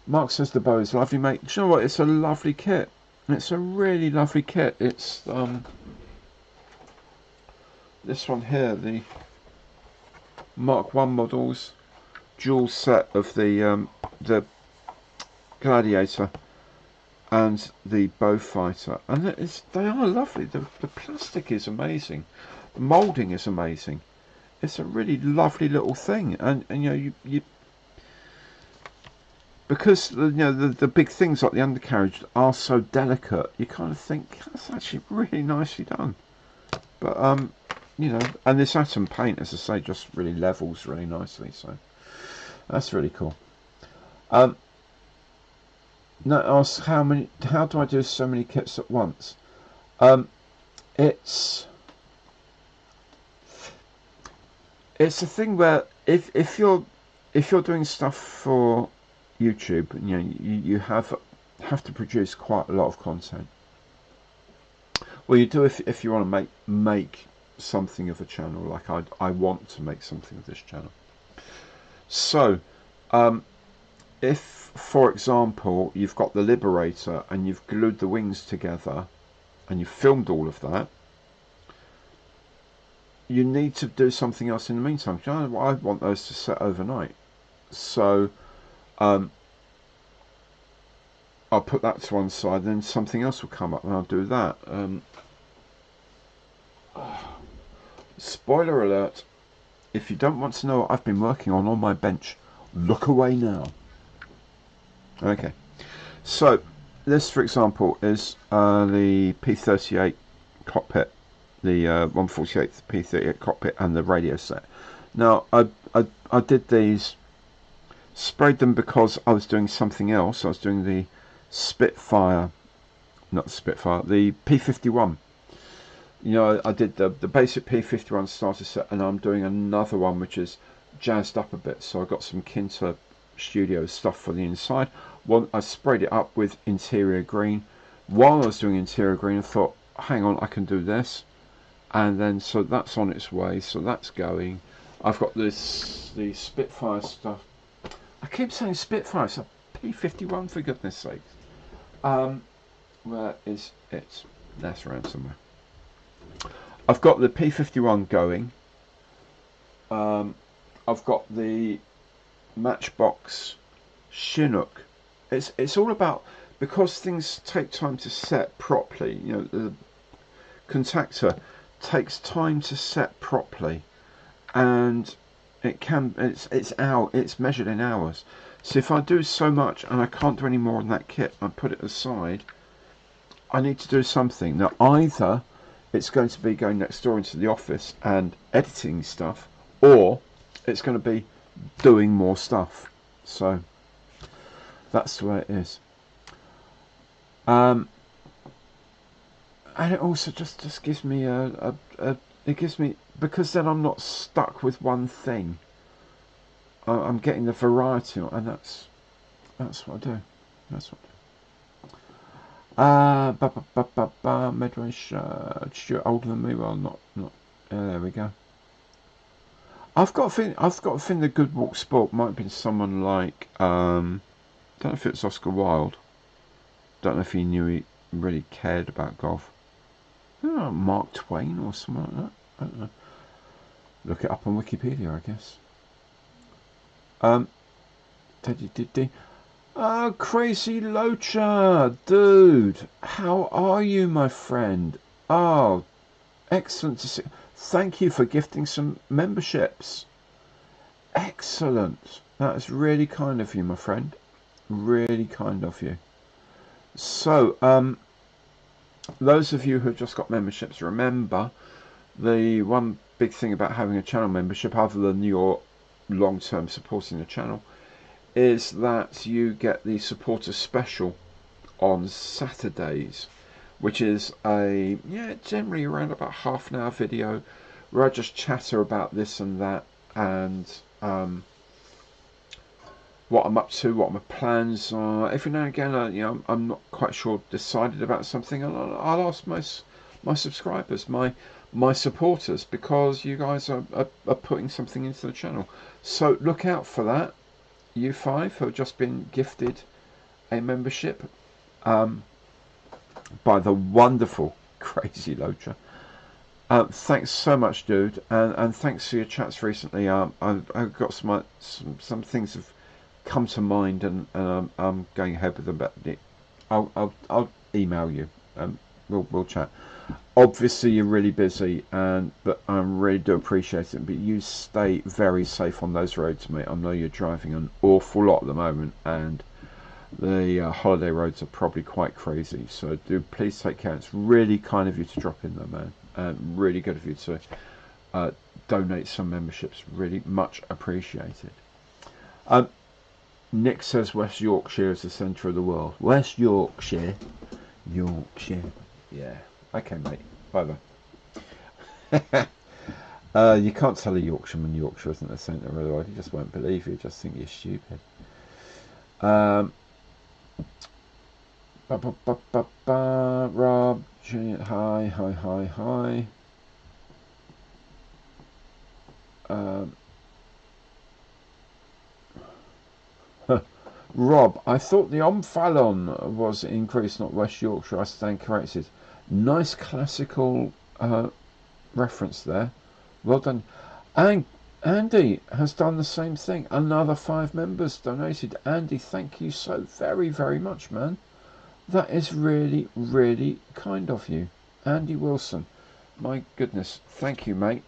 Mark says the bow is lovely, mate. Do you know what? It's a lovely kit. It's a really lovely kit. It's this one here, the Mark 1 models dual set of the Gladiator and the Bowfighter, and they are lovely. The plastic is amazing, the moulding is amazing. It's a really lovely little thing, and you know you because you know the big things like the undercarriage are so delicate, you kind of think that's actually really nicely done. But you know, and this atom paint, as I say, just really levels really nicely. So that's really cool. Now ask how do I do so many kits at once? It's a thing where if you're doing stuff for YouTube, you know you have to produce quite a lot of content. Well, you do if you want to make something of a channel, like I want to make something of this channel. So, if for example you've got the Liberator and you've glued the wings together and you've filmed all of that, you need to do something else in the meantime. I want those to set overnight, so I'll put that to one side, then something else will come up and I'll do that. Spoiler alert, if you don't want to know what I've been working on my bench, look away now. Okay, so this for example is the P38 cockpit, the 148th P38 cockpit and the radio set. Now I did these, sprayed them because I was doing something else. I was doing the Spitfire, not the Spitfire, the P51. You know, I did the basic P51 starter set, and I'm doing another one which is jazzed up a bit. So I got some Kinter Studio stuff for the inside. I sprayed it up with interior green. While I was doing interior green, I thought, hang on, I can do this. And then, so that's on its way. So that's going. I've got the Spitfire stuff. I keep saying Spitfire. It's a P51, for goodness sake. Where is it? That's around somewhere. I've got the P51 going. I've got the Matchbox Chinook. It's all about, because things take time to set properly. You know, the contactor takes time to set properly, and it's measured in hours. So if I do so much and I can't do any more on that kit, I put it aside. I need to do something. Now either it's going to be going next door into the office and editing stuff, or it's going to be doing more stuff. So that's the way it is. And it also just gives me it gives me, because then I'm not stuck with one thing. I'm getting the variety, and that's what I do. That's what I do. Medway Stuart older than me. Well, not. There we go. I've got a feeling the Good Walk Sport might have been someone like don't know if it's Oscar Wilde. Don't know if he knew he really cared about golf. I don't know, Mark Twain or something like that. I don't know. Look it up on Wikipedia, I guess. Oh, Crazy Locha, dude, how are you, my friend? Oh, excellent to see. Thank you for gifting some memberships. Excellent. That is really kind of you, my friend. Really kind of you. So, those of you who've just got memberships, remember the one big thing about having a channel membership, other than your long-term supporting the channel, is that you get the supporter special on Saturdays, which is generally around about half an hour video where I just chatter about this and that, and what I'm up to, what my plans are. Every now and again, I'm not quite sure, decided about something, and I'll ask my subscribers, my supporters, because you guys are putting something into the channel. So look out for that. You five who have just been gifted a membership by the wonderful Crazy Locha. Thanks so much, dude, and thanks for your chats recently. I've got some things have come to mind, and I'm going ahead with them, but I'll email you. We'll chat. Obviously, you're really busy, but I really do appreciate it. But you stay very safe on those roads, mate. I know you're driving an awful lot at the moment, and the holiday roads are probably quite crazy. So do please take care. It's really kind of you to drop in there, man. Really good of you to donate some memberships. Really much appreciated. Nick says West Yorkshire is the centre of the world. West Yorkshire. Yorkshire. Yeah. Okay, mate. Bye bye. You can't tell a Yorkshireman Yorkshire isn't the centre of the world. He just won't believe you. Just think you're stupid. Rob, hi. Rob, I thought the Omphallon was in Greece, not West Yorkshire. I stand corrected. Nice classical reference there. Well done. And Andy has done the same thing. Another 5 members donated. Andy, thank you so very, very much, man. That is really, really kind of you. Andy Wilson. My goodness. Thank you, mate.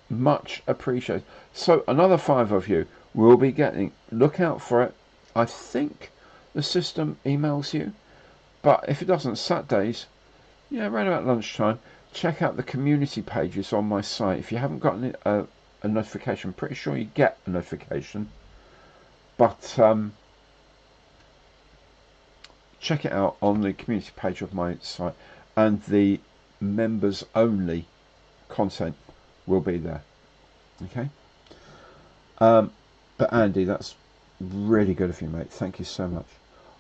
Much appreciated. So, another 5 of you will be getting... Look out for it. I think the system emails you. But if it doesn't, Saturdays, around about lunchtime, check out the community pages on my site. If you haven't gotten a notification, I'm pretty sure you get a notification. But check it out on the community page of my site, and the members only content will be there. Okay. But Andy, that's really good of you, mate. Thank you so much.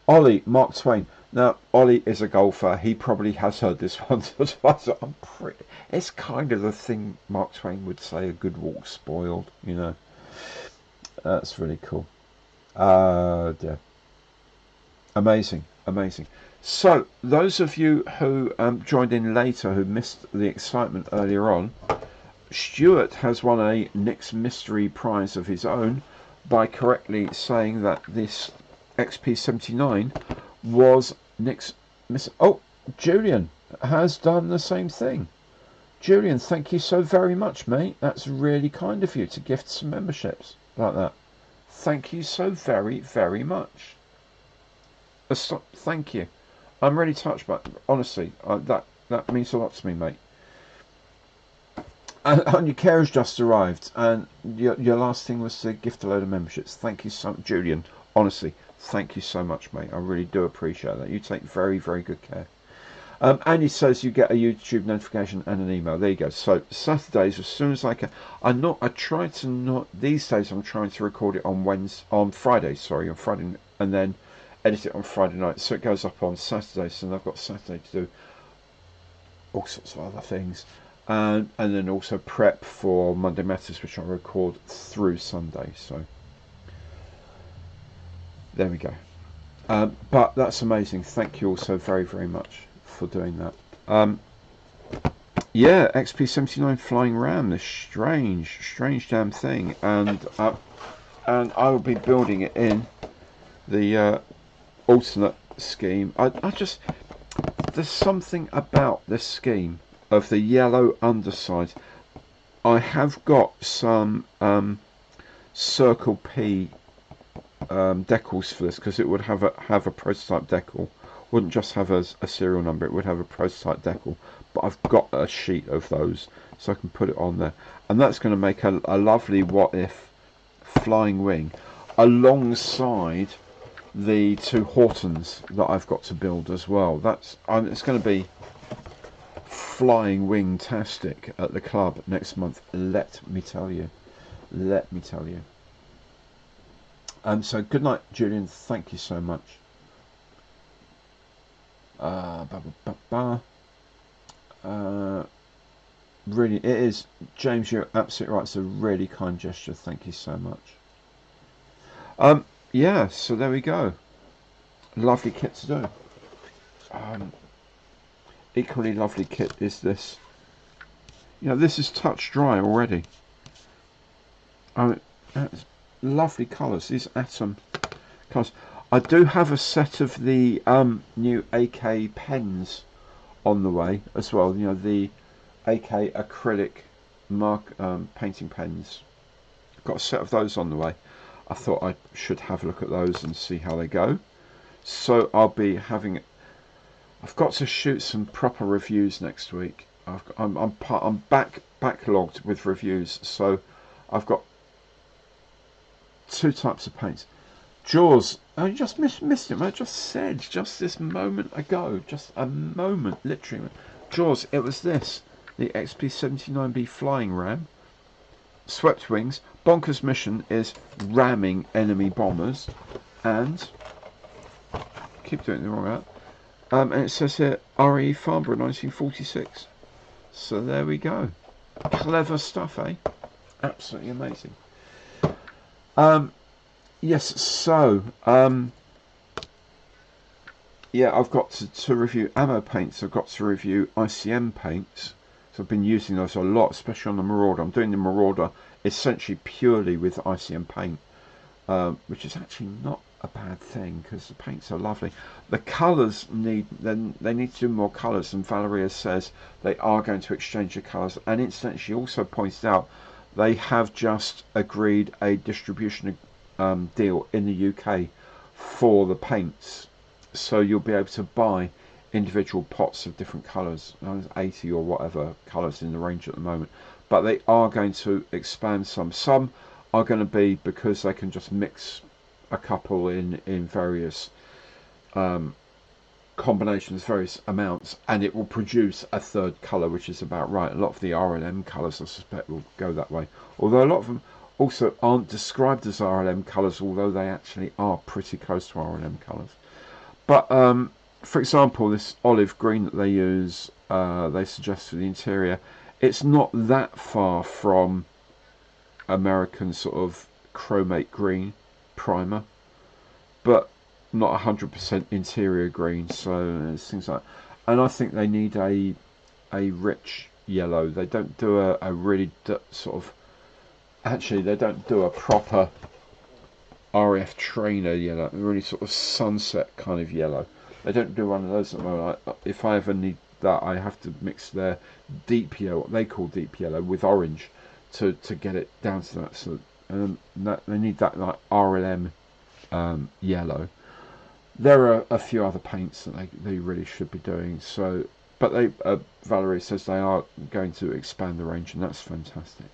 Ollie, Mark Twain. Now, Ollie is a golfer. He probably has heard this one. It's kind of the thing Mark Twain would say, a good walk spoiled, That's really cool. Yeah. Amazing. So, those of you who joined in later, who missed the excitement earlier on, Stuart has won a Nick's Mystery Prize of his own by correctly saying that this XP79 was Nick's Oh, Julian has done the same thing. Julian, thank you so very much, mate. That's really kind of you to gift some memberships like that. Thank you so very, very much. Thank you. I'm really touched by it. Honestly, that means a lot to me, mate. And your carriage just arrived, and your last thing was to gift a load of memberships. Thank you so much, Julian. Honestly, thank you so much, mate. I really do appreciate that. You take very, very good care. Andy says you get a YouTube notification and an email. There you go. So Saturdays, as soon as I can. These days I'm trying to record it on Friday, and then edit it on Friday night. So it goes up on Saturdays, and I've got Saturday to do all sorts of other things. And then also prep for Monday Matters, which I record through Sunday. So there we go. But that's amazing. Thank you all so very, very much for doing that. Yeah, XP79 Flying Ram, this strange damn thing, and I will be building it in the alternate scheme. I just, there's something about this scheme of the yellow underside. I have got some Circle P decals for this, because it would have a prototype decal. Wouldn't just have a serial number, it would have a prototype decal. But I've got a sheet of those, so I can put it on there, and that's going to make a lovely what if flying wing alongside the two Hortons that I've got to build as well. That's it's going to be flying wing-tastic at the club next month. Let me tell you. Let me tell you. So good night, Julian. Thank you so much. Really, it is, James. You're absolutely right. It's a really kind gesture. Thank you so much. Yeah. So there we go. Lovely kit to do. Equally lovely kit is this. You know, this is touch dry already. That's lovely colours. These Atom colours. I do have a set of the new AK pens on the way as well. You know, the AK acrylic painting pens. Got a set of those on the way. I thought I should have a look at those and see how they go. So I'll be having. I've got to shoot some proper reviews next week. I'm backlogged with reviews, so I've got two types of paints. Jaws, I just missed him. I just said just this moment ago, just a moment, literally. Jaws, it was this, the XP-79B flying ram, swept wings. Bonkers mission is ramming enemy bombers, and keep doing the wrong out. And it says here RE Farnborough 1946. So there we go. Clever stuff, eh? Absolutely amazing. Yes, so yeah, I've got to review ammo paints. I've got to review ICM paints. So I've been using those a lot, especially on the Marauder. I'm doing the Marauder essentially purely with ICM paint, which is actually not a bad thing because the paints are lovely. The colours they need to do more colours, and Valeria says they are going to exchange the colours. And incidentally, she also pointed out they have just agreed a distribution deal in the UK for the paints, so you'll be able to buy individual pots of different colours. There's 80 or whatever colours in the range at the moment, but they are going to expand some. Some are going to be because they can just mix a couple in various combinations, various amounts, and it will produce a third colour, which is about right. A lot of the RLM colours I suspect will go that way, although a lot of them also aren't described as RLM colours, although they actually are pretty close to RLM colours. But for example, this olive green that they use, they suggest for the interior, it's not that far from American sort of chromate green primer, but not 100% interior green. So there's things like, and I think they need a rich yellow. They don't do a really sort of, actually they don't do a proper RAF trainer yellow, really sort of sunset kind of yellow. They don't do one of those at the moment. If I ever need that, I have to mix their deep yellow, what they call deep yellow, with orange to get it down to that. So they need that like RLM yellow. There are a few other paints that they really should be doing. So, but they Valerie says they are going to expand the range, and that's fantastic.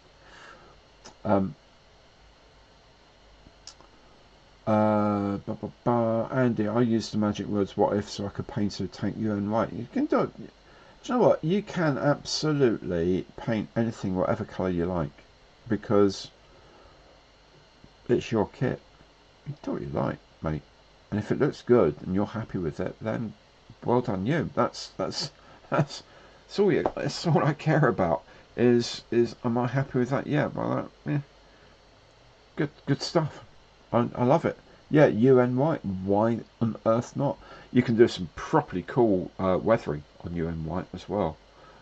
Andy, I used the magic words "what if" so I could paint a tank UN white. You can do it. Do you know what? You can absolutely paint anything, whatever colour you like, because it's your kit. You do what you like, mate. And if it looks good and you're happy with it, then well done you. That's all you. That's all I care about. Is am I happy with that? Yeah. Well, yeah. Good stuff. I love it. Yeah, UN white. Why on earth not? You can do some properly cool weathering on UN white as well,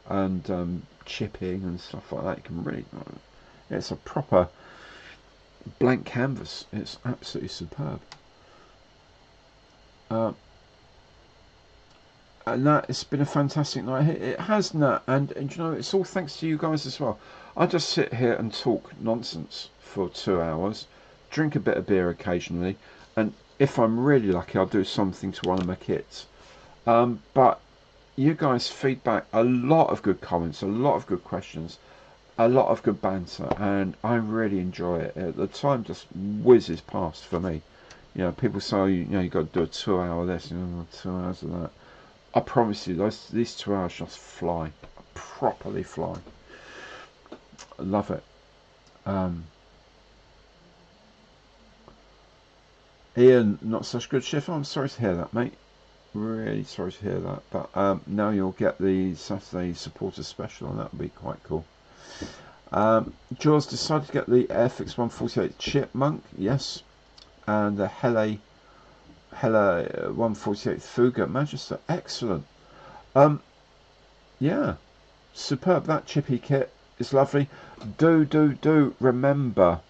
and chipping and stuff like that. You can really. It's a proper blank canvas. It's absolutely superb. Uh, and that it's been a fantastic night. It has, Nat, and you know it's all thanks to you guys as well. I just sit here and talk nonsense for 2 hours, drink a bit of beer occasionally, and if I'm really lucky, I'll do something to one of my kids. But you guys feedback a lot of good comments, a lot of good questions, a lot of good banter, and I really enjoy it. The time just whizzes past for me. You know, people say, oh, you know, you got to do a 2 hour this, you know, 2 hours of that. I promise you, these 2 hours just fly, properly fly. I love it. Um, Ian, not such good shift. I'm sorry to hear that, mate. Really sorry to hear that. But now you'll get the Saturday supporter special, and that'll be quite cool. Jaws decided to get the Airfix 148 Chipmunk, yes, and the Hele 148 Fuga Magister, excellent. Yeah, superb. That chippy kit is lovely. Do remember,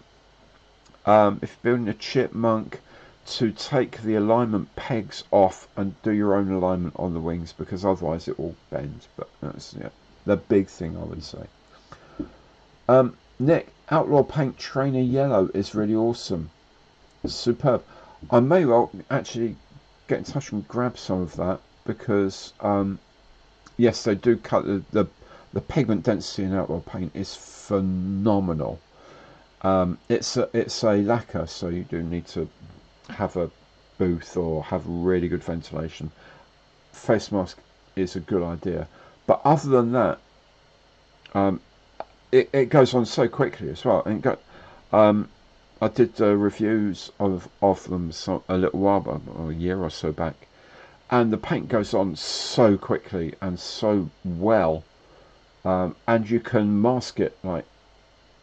if you're building a Chipmunk, to take the alignment pegs off and do your own alignment on the wings, because otherwise it will bend. But that's the big thing, I would say. Nick, Outlaw Paint Trainer Yellow is really awesome. Superb. I may well actually get in touch and grab some of that, because yes, they do cut the pigment density in Outlaw Paint is phenomenal. It's a lacquer, so you do need to have a booth or have really good ventilation. Face mask is a good idea, but other than that, it goes on so quickly as well. And I did reviews of them a little while back, a year or so back, and the paint goes on so quickly and so well, and you can mask it like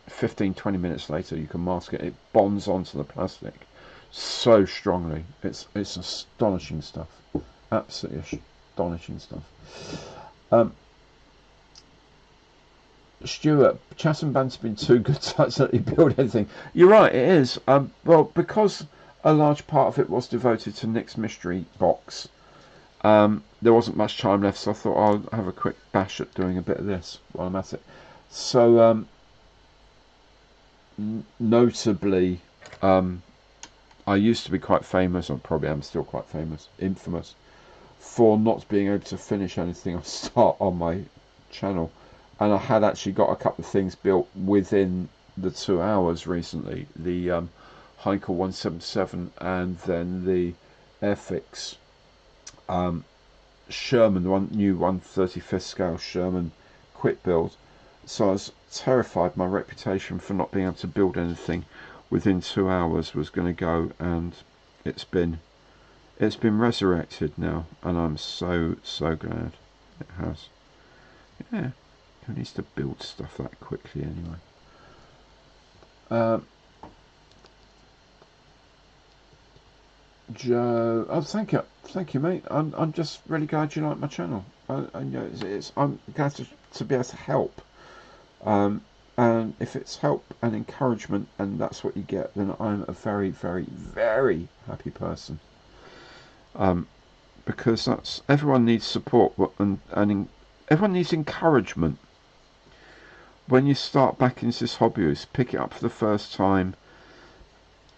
15-20 minutes later. You can mask it. It bonds onto the plastic so strongly. It's astonishing stuff. Absolutely astonishing stuff. Stuart, chat and banter been too good to absolutely build anything. You're right, it is. Well, because a large part of it was devoted to Nick's mystery box, there wasn't much time left, so I thought I'll have a quick bash at doing a bit of this while I'm at it. So, notably, I used to be quite famous, or probably am still quite famous, infamous, for not being able to finish anything I start on my channel. And I had actually got a couple of things built within the 2 hours recently. The Heinkel 177 and then the Airfix Sherman, the new 1/35th scale Sherman quick build. So I was terrified my reputation for not being able to build anything within 2 hours was going to go, and it's been resurrected now, and I'm so glad it has. Yeah. Who needs to build stuff that quickly anyway? Joe, oh thank you, mate. I'm just really glad you like my channel. I know I'm glad to be able to help. And if it's help and encouragement, and that's what you get, then I'm a very happy person. Because everyone needs support, and everyone needs encouragement. When you start back into this hobby, you pick it up for the first time,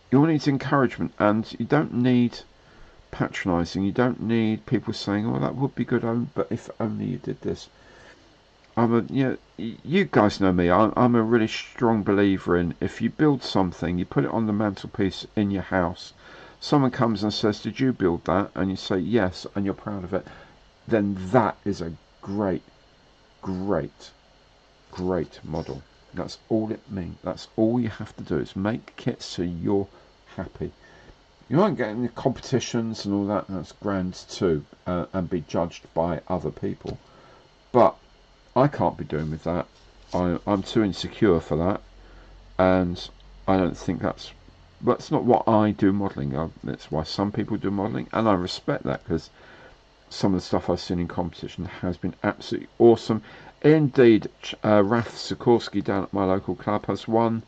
you all need encouragement, and you don't need patronising. You don't need people saying, "Oh, that would be good, but if only you did this." You guys know me. I'm a really strong believer in, if you build something, you put it on the mantelpiece in your house. Someone comes and says, "Did you build that?" and you say yes, and you're proud of it. Then that is a great model. That's all it means. That's all you have to do, is make kits so you're happy. You won't get in the competitions and all that, and that's grand too, and be judged by other people. But I can't be doing with that. I'm too insecure for that, and I don't think that's not what I do modelling. That's why some people do modelling, and I respect that, because some of the stuff I've seen in competition has been absolutely awesome. Indeed, Raf Sikorsky down at my local club has won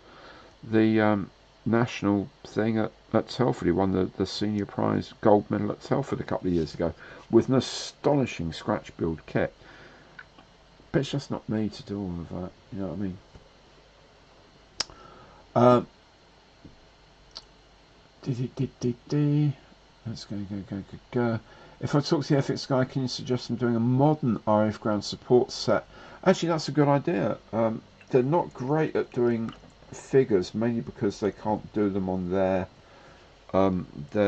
the national thing at Telford. He won the senior prize gold medal at Telford a couple of years ago with an astonishing scratch build kit. But it's just not me to do all of that, you know what I mean? Let's go. If I talk to the FX guy, can you suggest I'm doing a modern RF ground support set? Actually, that's a good idea. They're not great at doing figures, mainly because they can't do them on their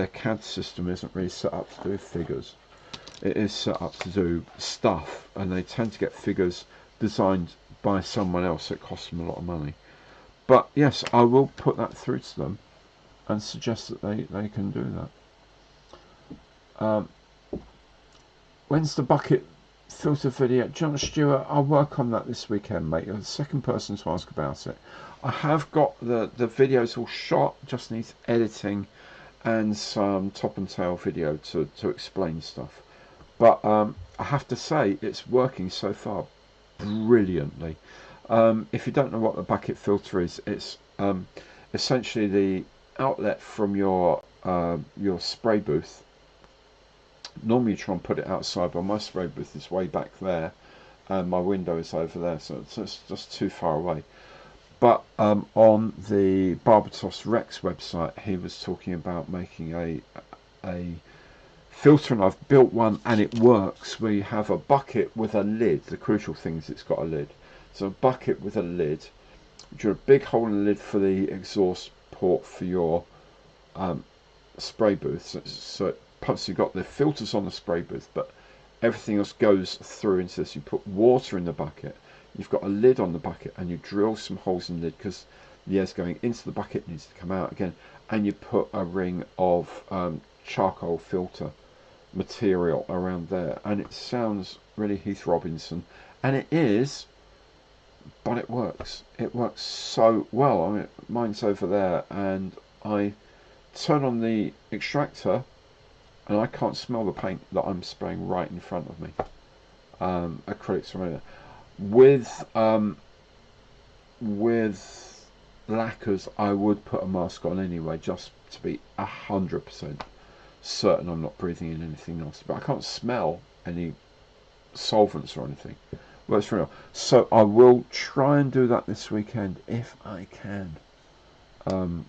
CAD system isn't really set up to do figures. It is set up to do stuff, and they tend to get figures designed by someone else that costs them a lot of money. But yes, I will put that through to them and suggest that they can do that. When's the bucket filter video? John Stewart, I'll work on that this weekend, mate. You're the second person to ask about it. I have got the videos all shot, just needs editing and some top and tail video to explain stuff. But I have to say, it's working so far brilliantly. If you don't know what the bucket filter is, it's essentially the outlet from your spray booth. Normally you try and put it outside, but my spray booth is way back there and my window is over there, so it's just too far away. But on the Barbatos Rex website, he was talking about making a filter, and I've built one and it works, where you have a bucket with a lid. The crucial thing is it's got a lid. So a bucket with a lid, drill a big hole in the lid for the exhaust port for your spray booth, so you've got the filters on the spray booth, but everything else goes through into this. You put water in the bucket, you've got a lid on the bucket, and you drill some holes in the lid because the air's going into the bucket, needs to come out again, and you put a ring of charcoal filter material around there, and it sounds really Heath Robinson, and it is, but it works. It works so well. I mean, mine's over there, and I turn on the extractor and I can't smell the paint that I'm spraying right in front of me. Acrylics from there. With lacquers, I would put a mask on anyway, just to be 100% certain I'm not breathing in anything else. But I can't smell any solvents or anything. Well, it's real. So I will try and do that this weekend if I can. There's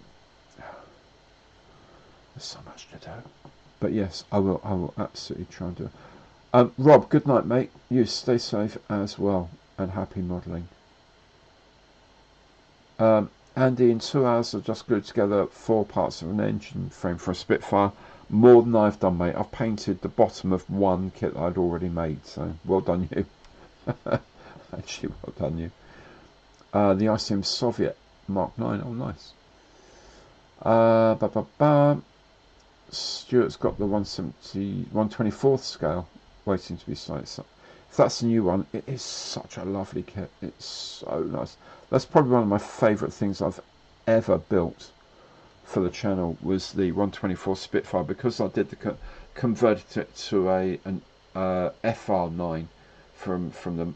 so much to do. But yes, I will absolutely try and do it. Rob, good night, mate. You stay safe as well, and happy modelling. Andy, in 2 hours I've just glued together 4 parts of an engine frame for a Spitfire. More than I've done, mate. I've painted the bottom of one kit that I'd already made, so well done you. Actually, well done you. The ICM Soviet Mark 9, oh nice. Stuart's got the 124th scale waiting to be started. So if that's a new one, it is such a lovely kit. It's so nice. That's probably one of my favourite things I've ever built for the channel, was the 124 Spitfire, because I did converted it to an FR9 from the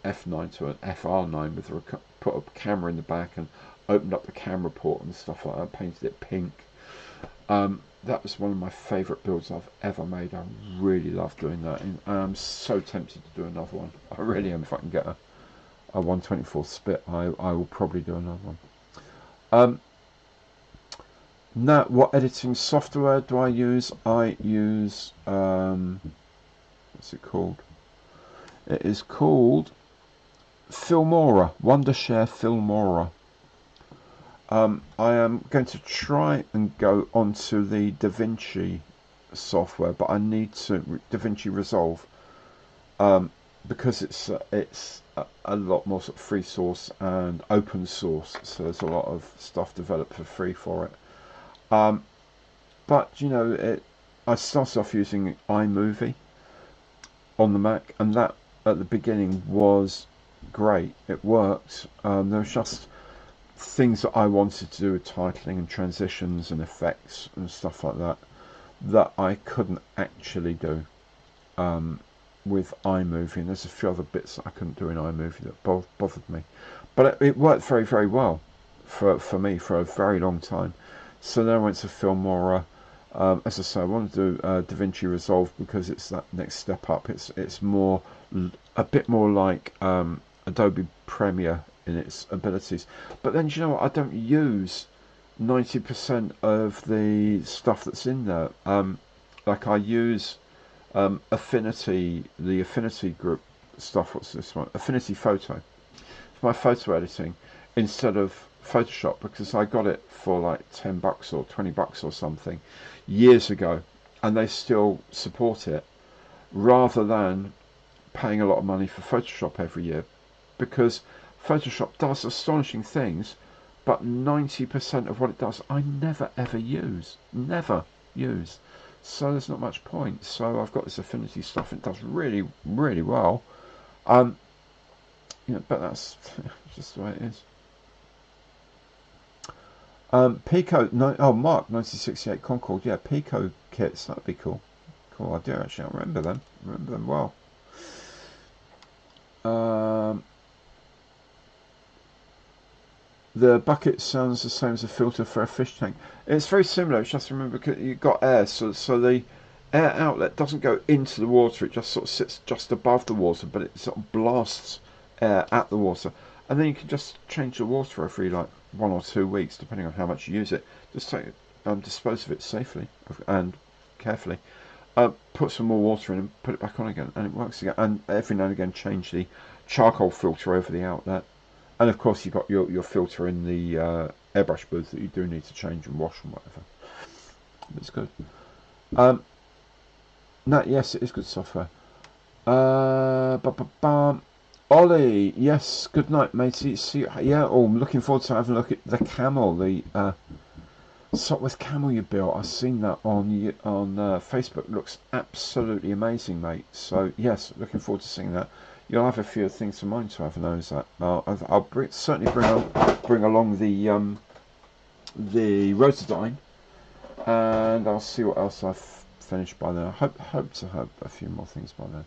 F9 to an FR9 with put a camera in the back and opened up the camera port and stuff like that. Painted it pink. That was one of my favourite builds I've ever made. I really love doing that, and I'm so tempted to do another one. I really am. If I can get a 124 Spit, I will probably do another one. Now, what editing software do I use? I use what's it called? It is called Filmora, Wondershare Filmora. I am going to try and go onto the DaVinci software, but I need to DaVinci Resolve because it's a lot more sort of free source and open source, so there's a lot of stuff developed for free for it. But you know, I started off using iMovie on the Mac, and that at the beginning was great. It worked. There was just things that I wanted to do with titling and transitions and effects and stuff like that that I couldn't actually do with iMovie, and there's a few other bits that I couldn't do in iMovie that bothered me, but it worked very, very well for me for a very long time. So then I went to Filmora. As I say, I want to do DaVinci Resolve because it's that next step up. It's more a bit more like Adobe Premiere in its abilities. But then you know what? I don't use 90% of the stuff that's in there. Like I use Affinity, the Affinity group stuff. What's this one? Affinity Photo for my photo editing instead of Photoshop because I got it for like $10 or $20 or something years ago, and they still support it rather than paying a lot of money for Photoshop every year, because Photoshop does astonishing things, but 90% of what it does I never ever never use. So there's not much point. So I've got this Affinity stuff. It does really, really well. But that's just the way it is. Pico, no, oh Mark, 1968 Concorde, yeah, Pico kits, that'd be cool. Cool idea actually. I remember them well. The bucket sounds the same as a filter for a fish tank. It's very similar. Just remember, you've got air, so the air outlet doesn't go into the water. It just sort of sits just above the water, but it sort of blasts air at the water, and then you can just change the water every like 1 or 2 weeks, depending on how much you use it. Just dispose of it safely and carefully. Put some more water in and put it back on again, and it works again. And every now and again, change the charcoal filter over the outlet. And of course, you've got your filter in the airbrush booth that you do need to change and wash and whatever. It's good. No, yes, it is good software. Ollie, yes, good night, matey. See, yeah. Oh, I'm looking forward to having a look at the camel, the Sopwith camel you built. I've seen that on Facebook. Looks absolutely amazing, mate. So yes, looking forward to seeing that. You'll have a few things of mine to have a nose at. I'll certainly bring along the Rotodyne, and I'll see what else I've finished by then. I hope to have a few more things by then.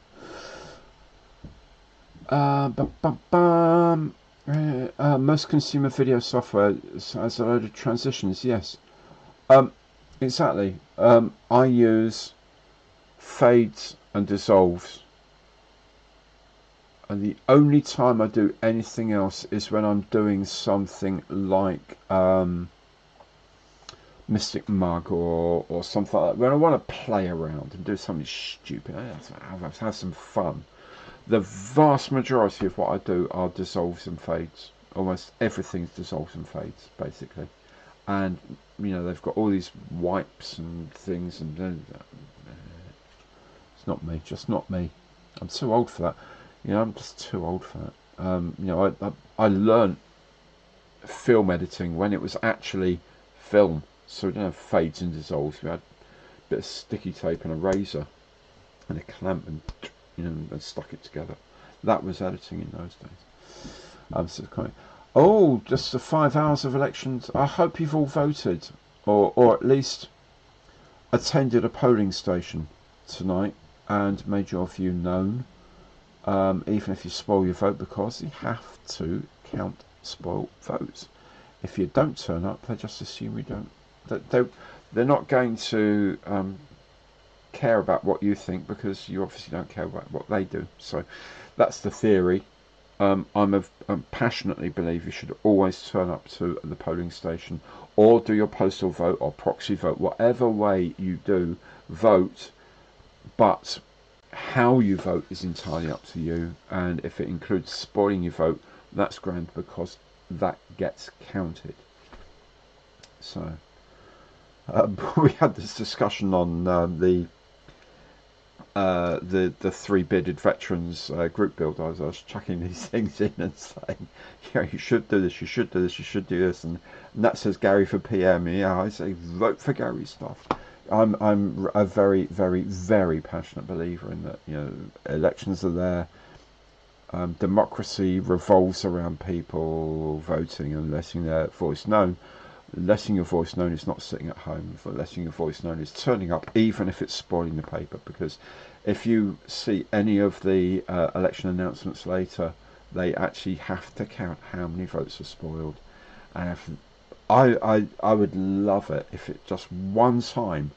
Most consumer video software has a load of transitions. Yes, exactly. I use fades and dissolves. And the only time I do anything else is when I'm doing something like Mystic Mug or something like that. When I want to play around and do something stupid, have some fun. The vast majority of what I do are dissolves and fades. Almost everything's dissolves and fades, basically. And, they've got all these wipes and things, and it's not me, just not me. I'm too old for that. I'm just too old for that. I learned film editing when it was actually film, so we didn't have fades and dissolves. We had a bit of sticky tape and a razor and a clamp, and and stuck it together. That was editing in those days. Oh, just the 5 hours of elections. I hope you've all voted, or at least attended a polling station tonight and made your view known. Even if you spoil your vote, because you have to count spoiled votes. If you don't turn up, they just assume you don't. They're not going to care about what you think, because you obviously don't care about what they do. So that's the theory. I passionately believe you should always turn up to the polling station, or do your postal vote or proxy vote, whatever way you do, vote. But how you vote is entirely up to you, and if it includes spoiling your vote, that's grand, because that gets counted. So we had this discussion on the 3-bidded veterans group build. I was chucking these things in and saying, you should do this, you should do this, you should do this, and that says Gary for PM. Yeah, I say vote for Gary's stuff. I'm a very, very, very passionate believer in that. Elections are there. Democracy revolves around people voting and letting their voice known. Letting your voice known is not sitting at home. For letting your voice known is turning up, even if it's spoiling the paper. Because if you see any of the election announcements later, they actually have to count how many votes are spoiled. And if I would love it if it just one time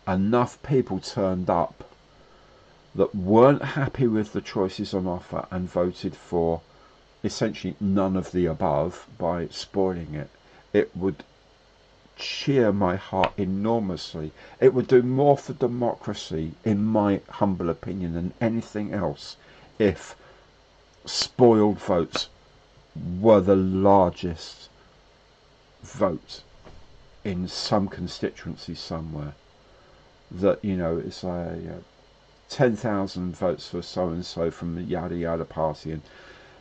enough people turned up that weren't happy with the choices on offer and voted for essentially none of the above by spoiling it. It would cheer my heart enormously. It would do more for democracy, in my humble opinion, than anything else if spoiled votes were the largest vote in some constituency somewhere. That, you know, it's like 10,000 votes for so and so from the yada yada party, and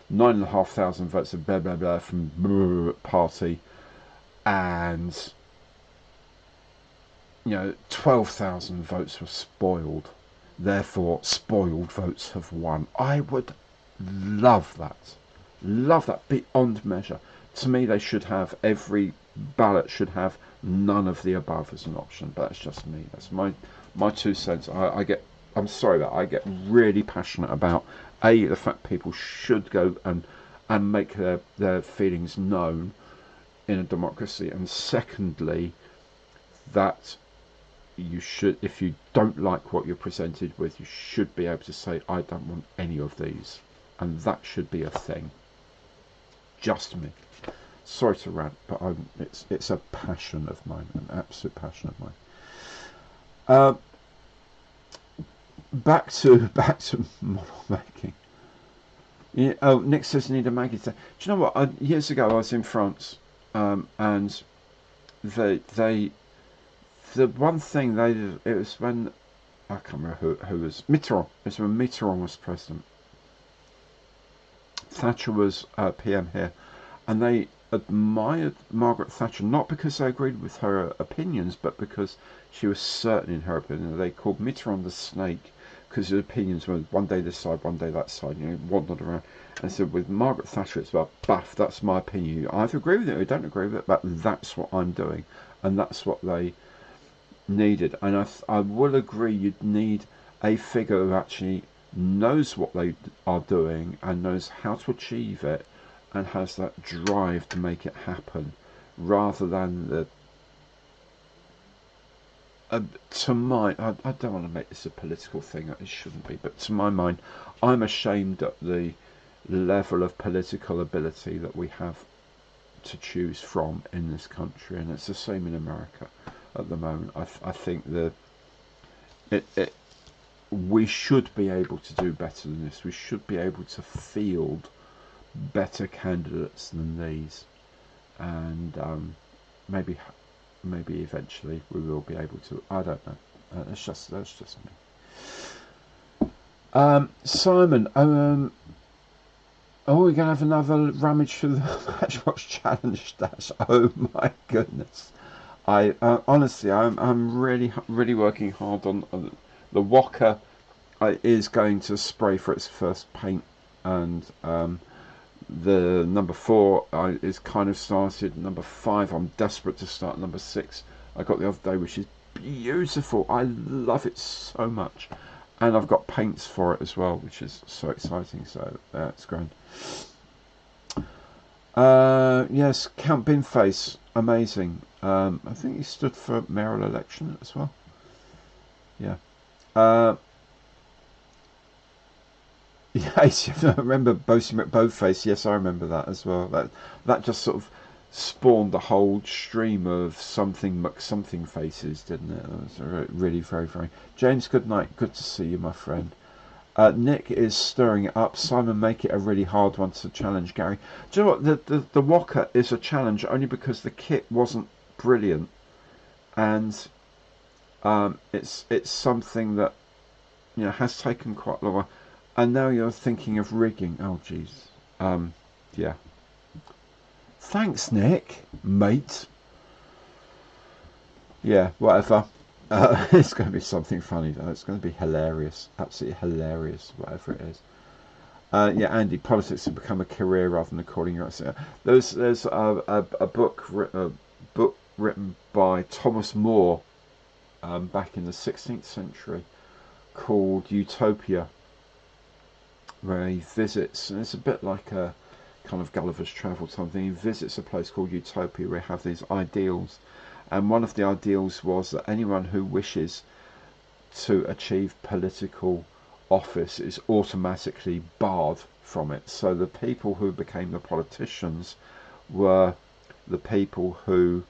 9,500 votes of blah blah blah from blah party, and 12,000 votes were spoiled. Therefore, spoiled votes have won. I would love that. Love that beyond measure. To me, they should have, every ballot should have none of the above as an option. But that's just me. That's my 2 cents. I'm sorry that I get really passionate about the fact people should go and make their feelings known in a democracy, and secondly, that you should, if you don't like what you're presented with, you should be able to say, I don't want any of these, and that should be a thing. Just me. Sorry to rant, but it's a passion of mine, an absolute passion of mine. Back to model making. Yeah, oh, Nick says need a Maggie. Do you know what? Years ago, I was in France, and the one thing they did, it was when, I can't remember who was Mitterrand. It was when Mitterrand was president. Thatcher was PM here, and they admired Margaret Thatcher not because they agreed with her opinions, but because she was certain in her opinion. They called Mitterrand the snake because his opinions were one day this side, one day that side, wandered around. And so with Margaret Thatcher, it's about, baff, that's my opinion. You either agree with it or you don't agree with it, but that's what I'm doing, and that's what they needed. And I will agree, you'd need a figure who actually knows what they are doing and knows how to achieve it and has that drive to make it happen, rather than the I don't want to make this a political thing, it shouldn't be, but to my mind, I'm ashamed at the level of political ability that we have to choose from in this country, and it's the same in America at the moment. I think we should be able to do better than this. We should be able to field better candidates than these, and maybe eventually we will be able to. I don't know. That's just me. Simon, we're gonna have another rummage through the Matchbox Challenge dash. Oh my goodness! I honestly, I'm really working hard on the Walker. Is going to spray for its first paint, and the number 4 is kind of started. Number 5, I'm desperate to start. Number 6, I got the other day, which is beautiful. I love it so much, and I've got paints for it as well, which is so exciting. So it's grand. Yes, Count Binface, amazing. I think he stood for mayoral election as well. Yeah. Yes, I remember boasting at Boatface. Yes, I remember that as well. That just sort of spawned the whole stream of something faces, didn't it? It was really very, very. James, good night. Good to see you, my friend. Nick is stirring it up. Simon, make it a really hard one to challenge Gary. Do you know what? The Walker is a challenge only because the kit wasn't brilliant, and it's something that has taken quite a long while. And now you're thinking of rigging. Oh, jeez. Yeah. Thanks, Nick, mate. Yeah, whatever. It's going to be something funny, though. It's going to be hilarious. Absolutely hilarious, whatever it is. Yeah, Andy, politics have become a career rather than a calling. There's a book written by Thomas More back in the 16th century called Utopia, where he visits, and it's a bit like a kind of Gulliver's Travel something. He visits a place called Utopia where they have these ideals, and one of the ideals was that anyone who wishes to achieve political office is automatically barred from it. So the people who became the politicians were the people who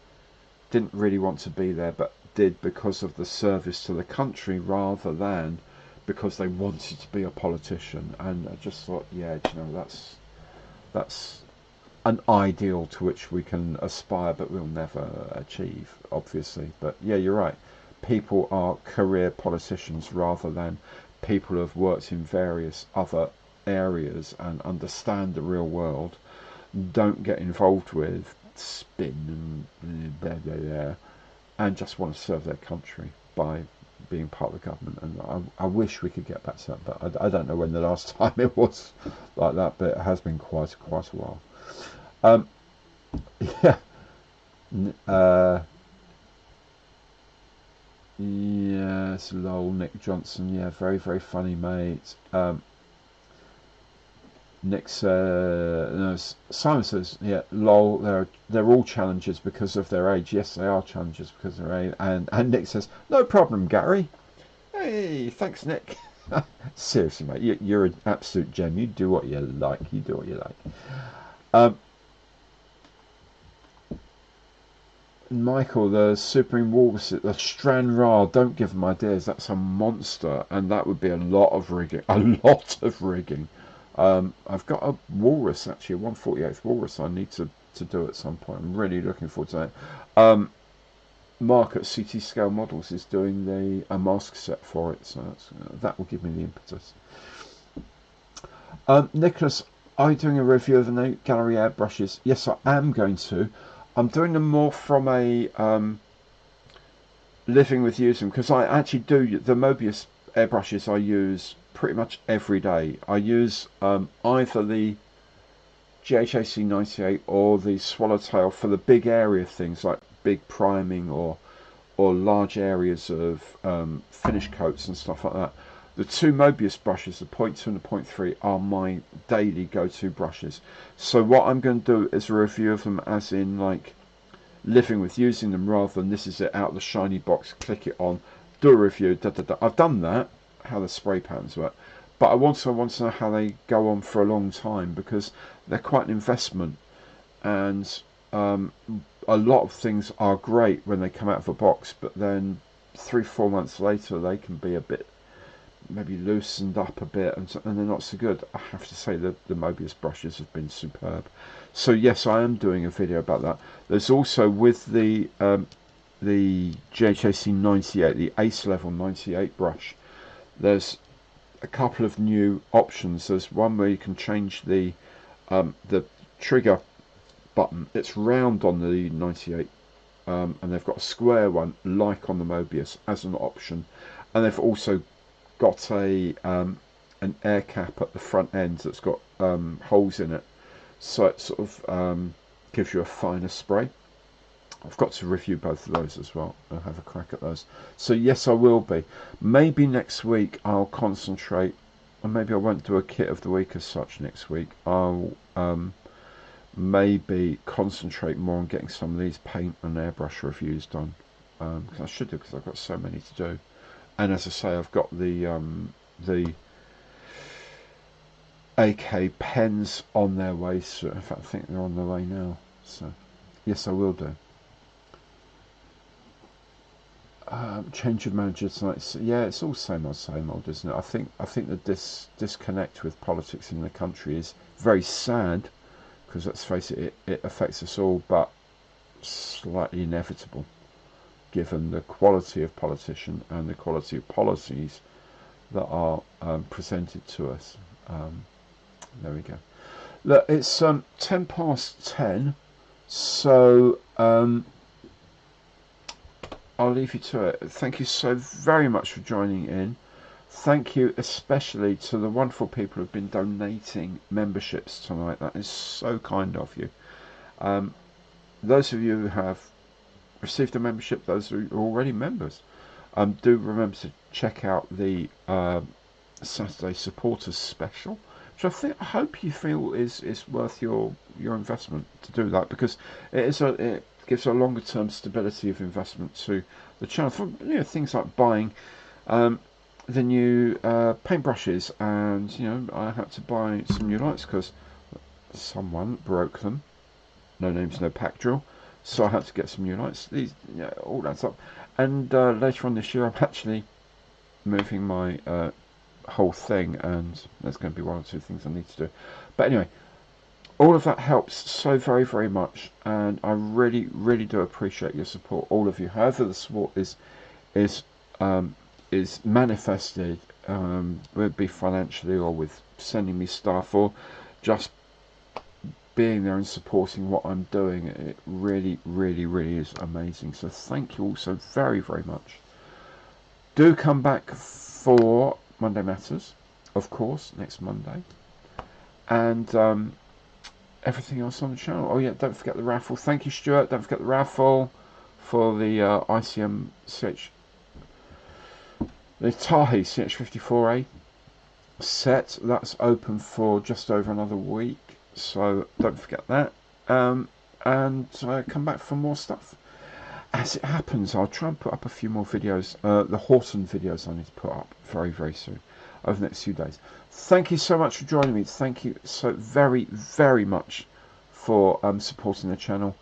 didn't really want to be there, but did because of the service to the country rather than because they wanted to be a politician. And I just thought, yeah, you know, that's an ideal to which we can aspire, but we'll never achieve, obviously. But yeah, you're right. People are career politicians rather than people who have worked in various other areas and understand the real world, don't get involved with spin and blah, blah, blah, and just want to serve their country by being part of the government. And I wish we could get back to that, but I don't know when the last time it was like that, but it has been quite a while. Yeah. Yes, lol, Nick Johnson. Yeah, very, very funny, mate. Nick no, Simon says, yeah, lol, they're all challengers because of their age. Yes, they are challengers because of their age. And Nick says, no problem, Gary. Hey, thanks, Nick. Seriously, mate, you're an absolute gem. You do what you like. You do what you like. Michael, the Supreme Walrus, the Strand Ra, don't give them ideas. That's a monster, and that would be a lot of rigging. A lot of rigging. I've got a walrus, actually, a 1/48th walrus I need to do at some point. I'm really looking forward to that. Mark at CT Scale Models is doing a mask set for it, so that will give me the impetus. Nicholas, are you doing a review of the new gallery airbrushes? Yes, I am going to. I'm doing them more from a living with using, because I actually do the Mobius airbrushes I use pretty much every day. I use either the GHAC 98 or the Swallowtail for the big area things like big priming or large areas of finish coats and stuff like that. The two Mobius brushes, the 0.2 and the 0.3, are my daily go-to brushes. So what I'm going to do is a review of them as in like living with using them, rather than this is it out of the shiny box, click it on, do a review, da da da. I've done that, how the spray patterns work, but I also want to know how they go on for a long time, because they're quite an investment, and a lot of things are great when they come out of a box, but then 3-4 months later they can be a bit maybe loosened up a bit, and they're not so good. I have to say that the Mobius brushes have been superb. So yes, I am doing a video about that. There's also with the GHAC 98, the Ace Level 98 brush, there's a couple of new options. There's one where you can change the trigger button. It's round on the 98, and they've got a square one like on the Mobius as an option, and they've also got an air cap at the front end that's got holes in it, so it sort of gives you a finer spray. I've got to review both of those as well. I'll have a crack at those. So yes, I will be. Maybe next week I'll concentrate, and maybe I won't do a kit of the week as such next week. I'll maybe concentrate more on getting some of these paint and airbrush reviews done, because I should do, because I've got so many to do. And as I say, I've got the AK pens on their way. So in fact, I think they're on their way now. So yes, I will do. Change of manager tonight. Yeah, it's all same old, isn't it? I think the disconnect with politics in the country is very sad, because let's face it, it affects us all, but slightly inevitable, given the quality of politician and the quality of policies that are presented to us. There we go. Look, it's 10:10, so I'll leave you to it. Thank you so very much for joining in. Thank you especially to the wonderful people who've been donating memberships tonight. That is so kind of you. Those of you who have received a membership, those who are already members, do remember to check out the Saturday supporters special, which I hope you feel is worth your investment to do that, because it gives a longer term stability of investment to the channel. For things like buying the new paintbrushes, and I had to buy some new lights because someone broke them. No names, no pack drill. So I had to get some new lights. These all adds up. And later on this year, I'm actually moving my whole thing, and there's going to be one or two things I need to do. But anyway, all of that helps so very, very much, and I really, really do appreciate your support, all of you. However the support is um, is manifested, whether it be financially or with sending me stuff or just being there and supporting what I'm doing, it really, really, really is amazing. So thank you all so very, very much. Do come back for Monday Matters, of course, next Monday, and everything else on the channel. Oh yeah, don't forget the raffle. Thank you, Stuart. Don't forget the raffle for the ICM CH, the Tahi CH54A set. That's open for just over another week, so don't forget that. And come back for more stuff. As it happens, I'll try and put up a few more videos, the Horton videos I need to put up very, very soon, over the next few days. Thank you so much for joining me. Thank you so very, very much for supporting the channel.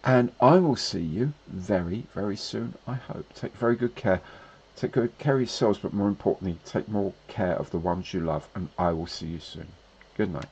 And I will see you very, very soon, I hope. Take very good care. Take good care of yourselves, but more importantly, take more care of the ones you love. And I will see you soon. Good night.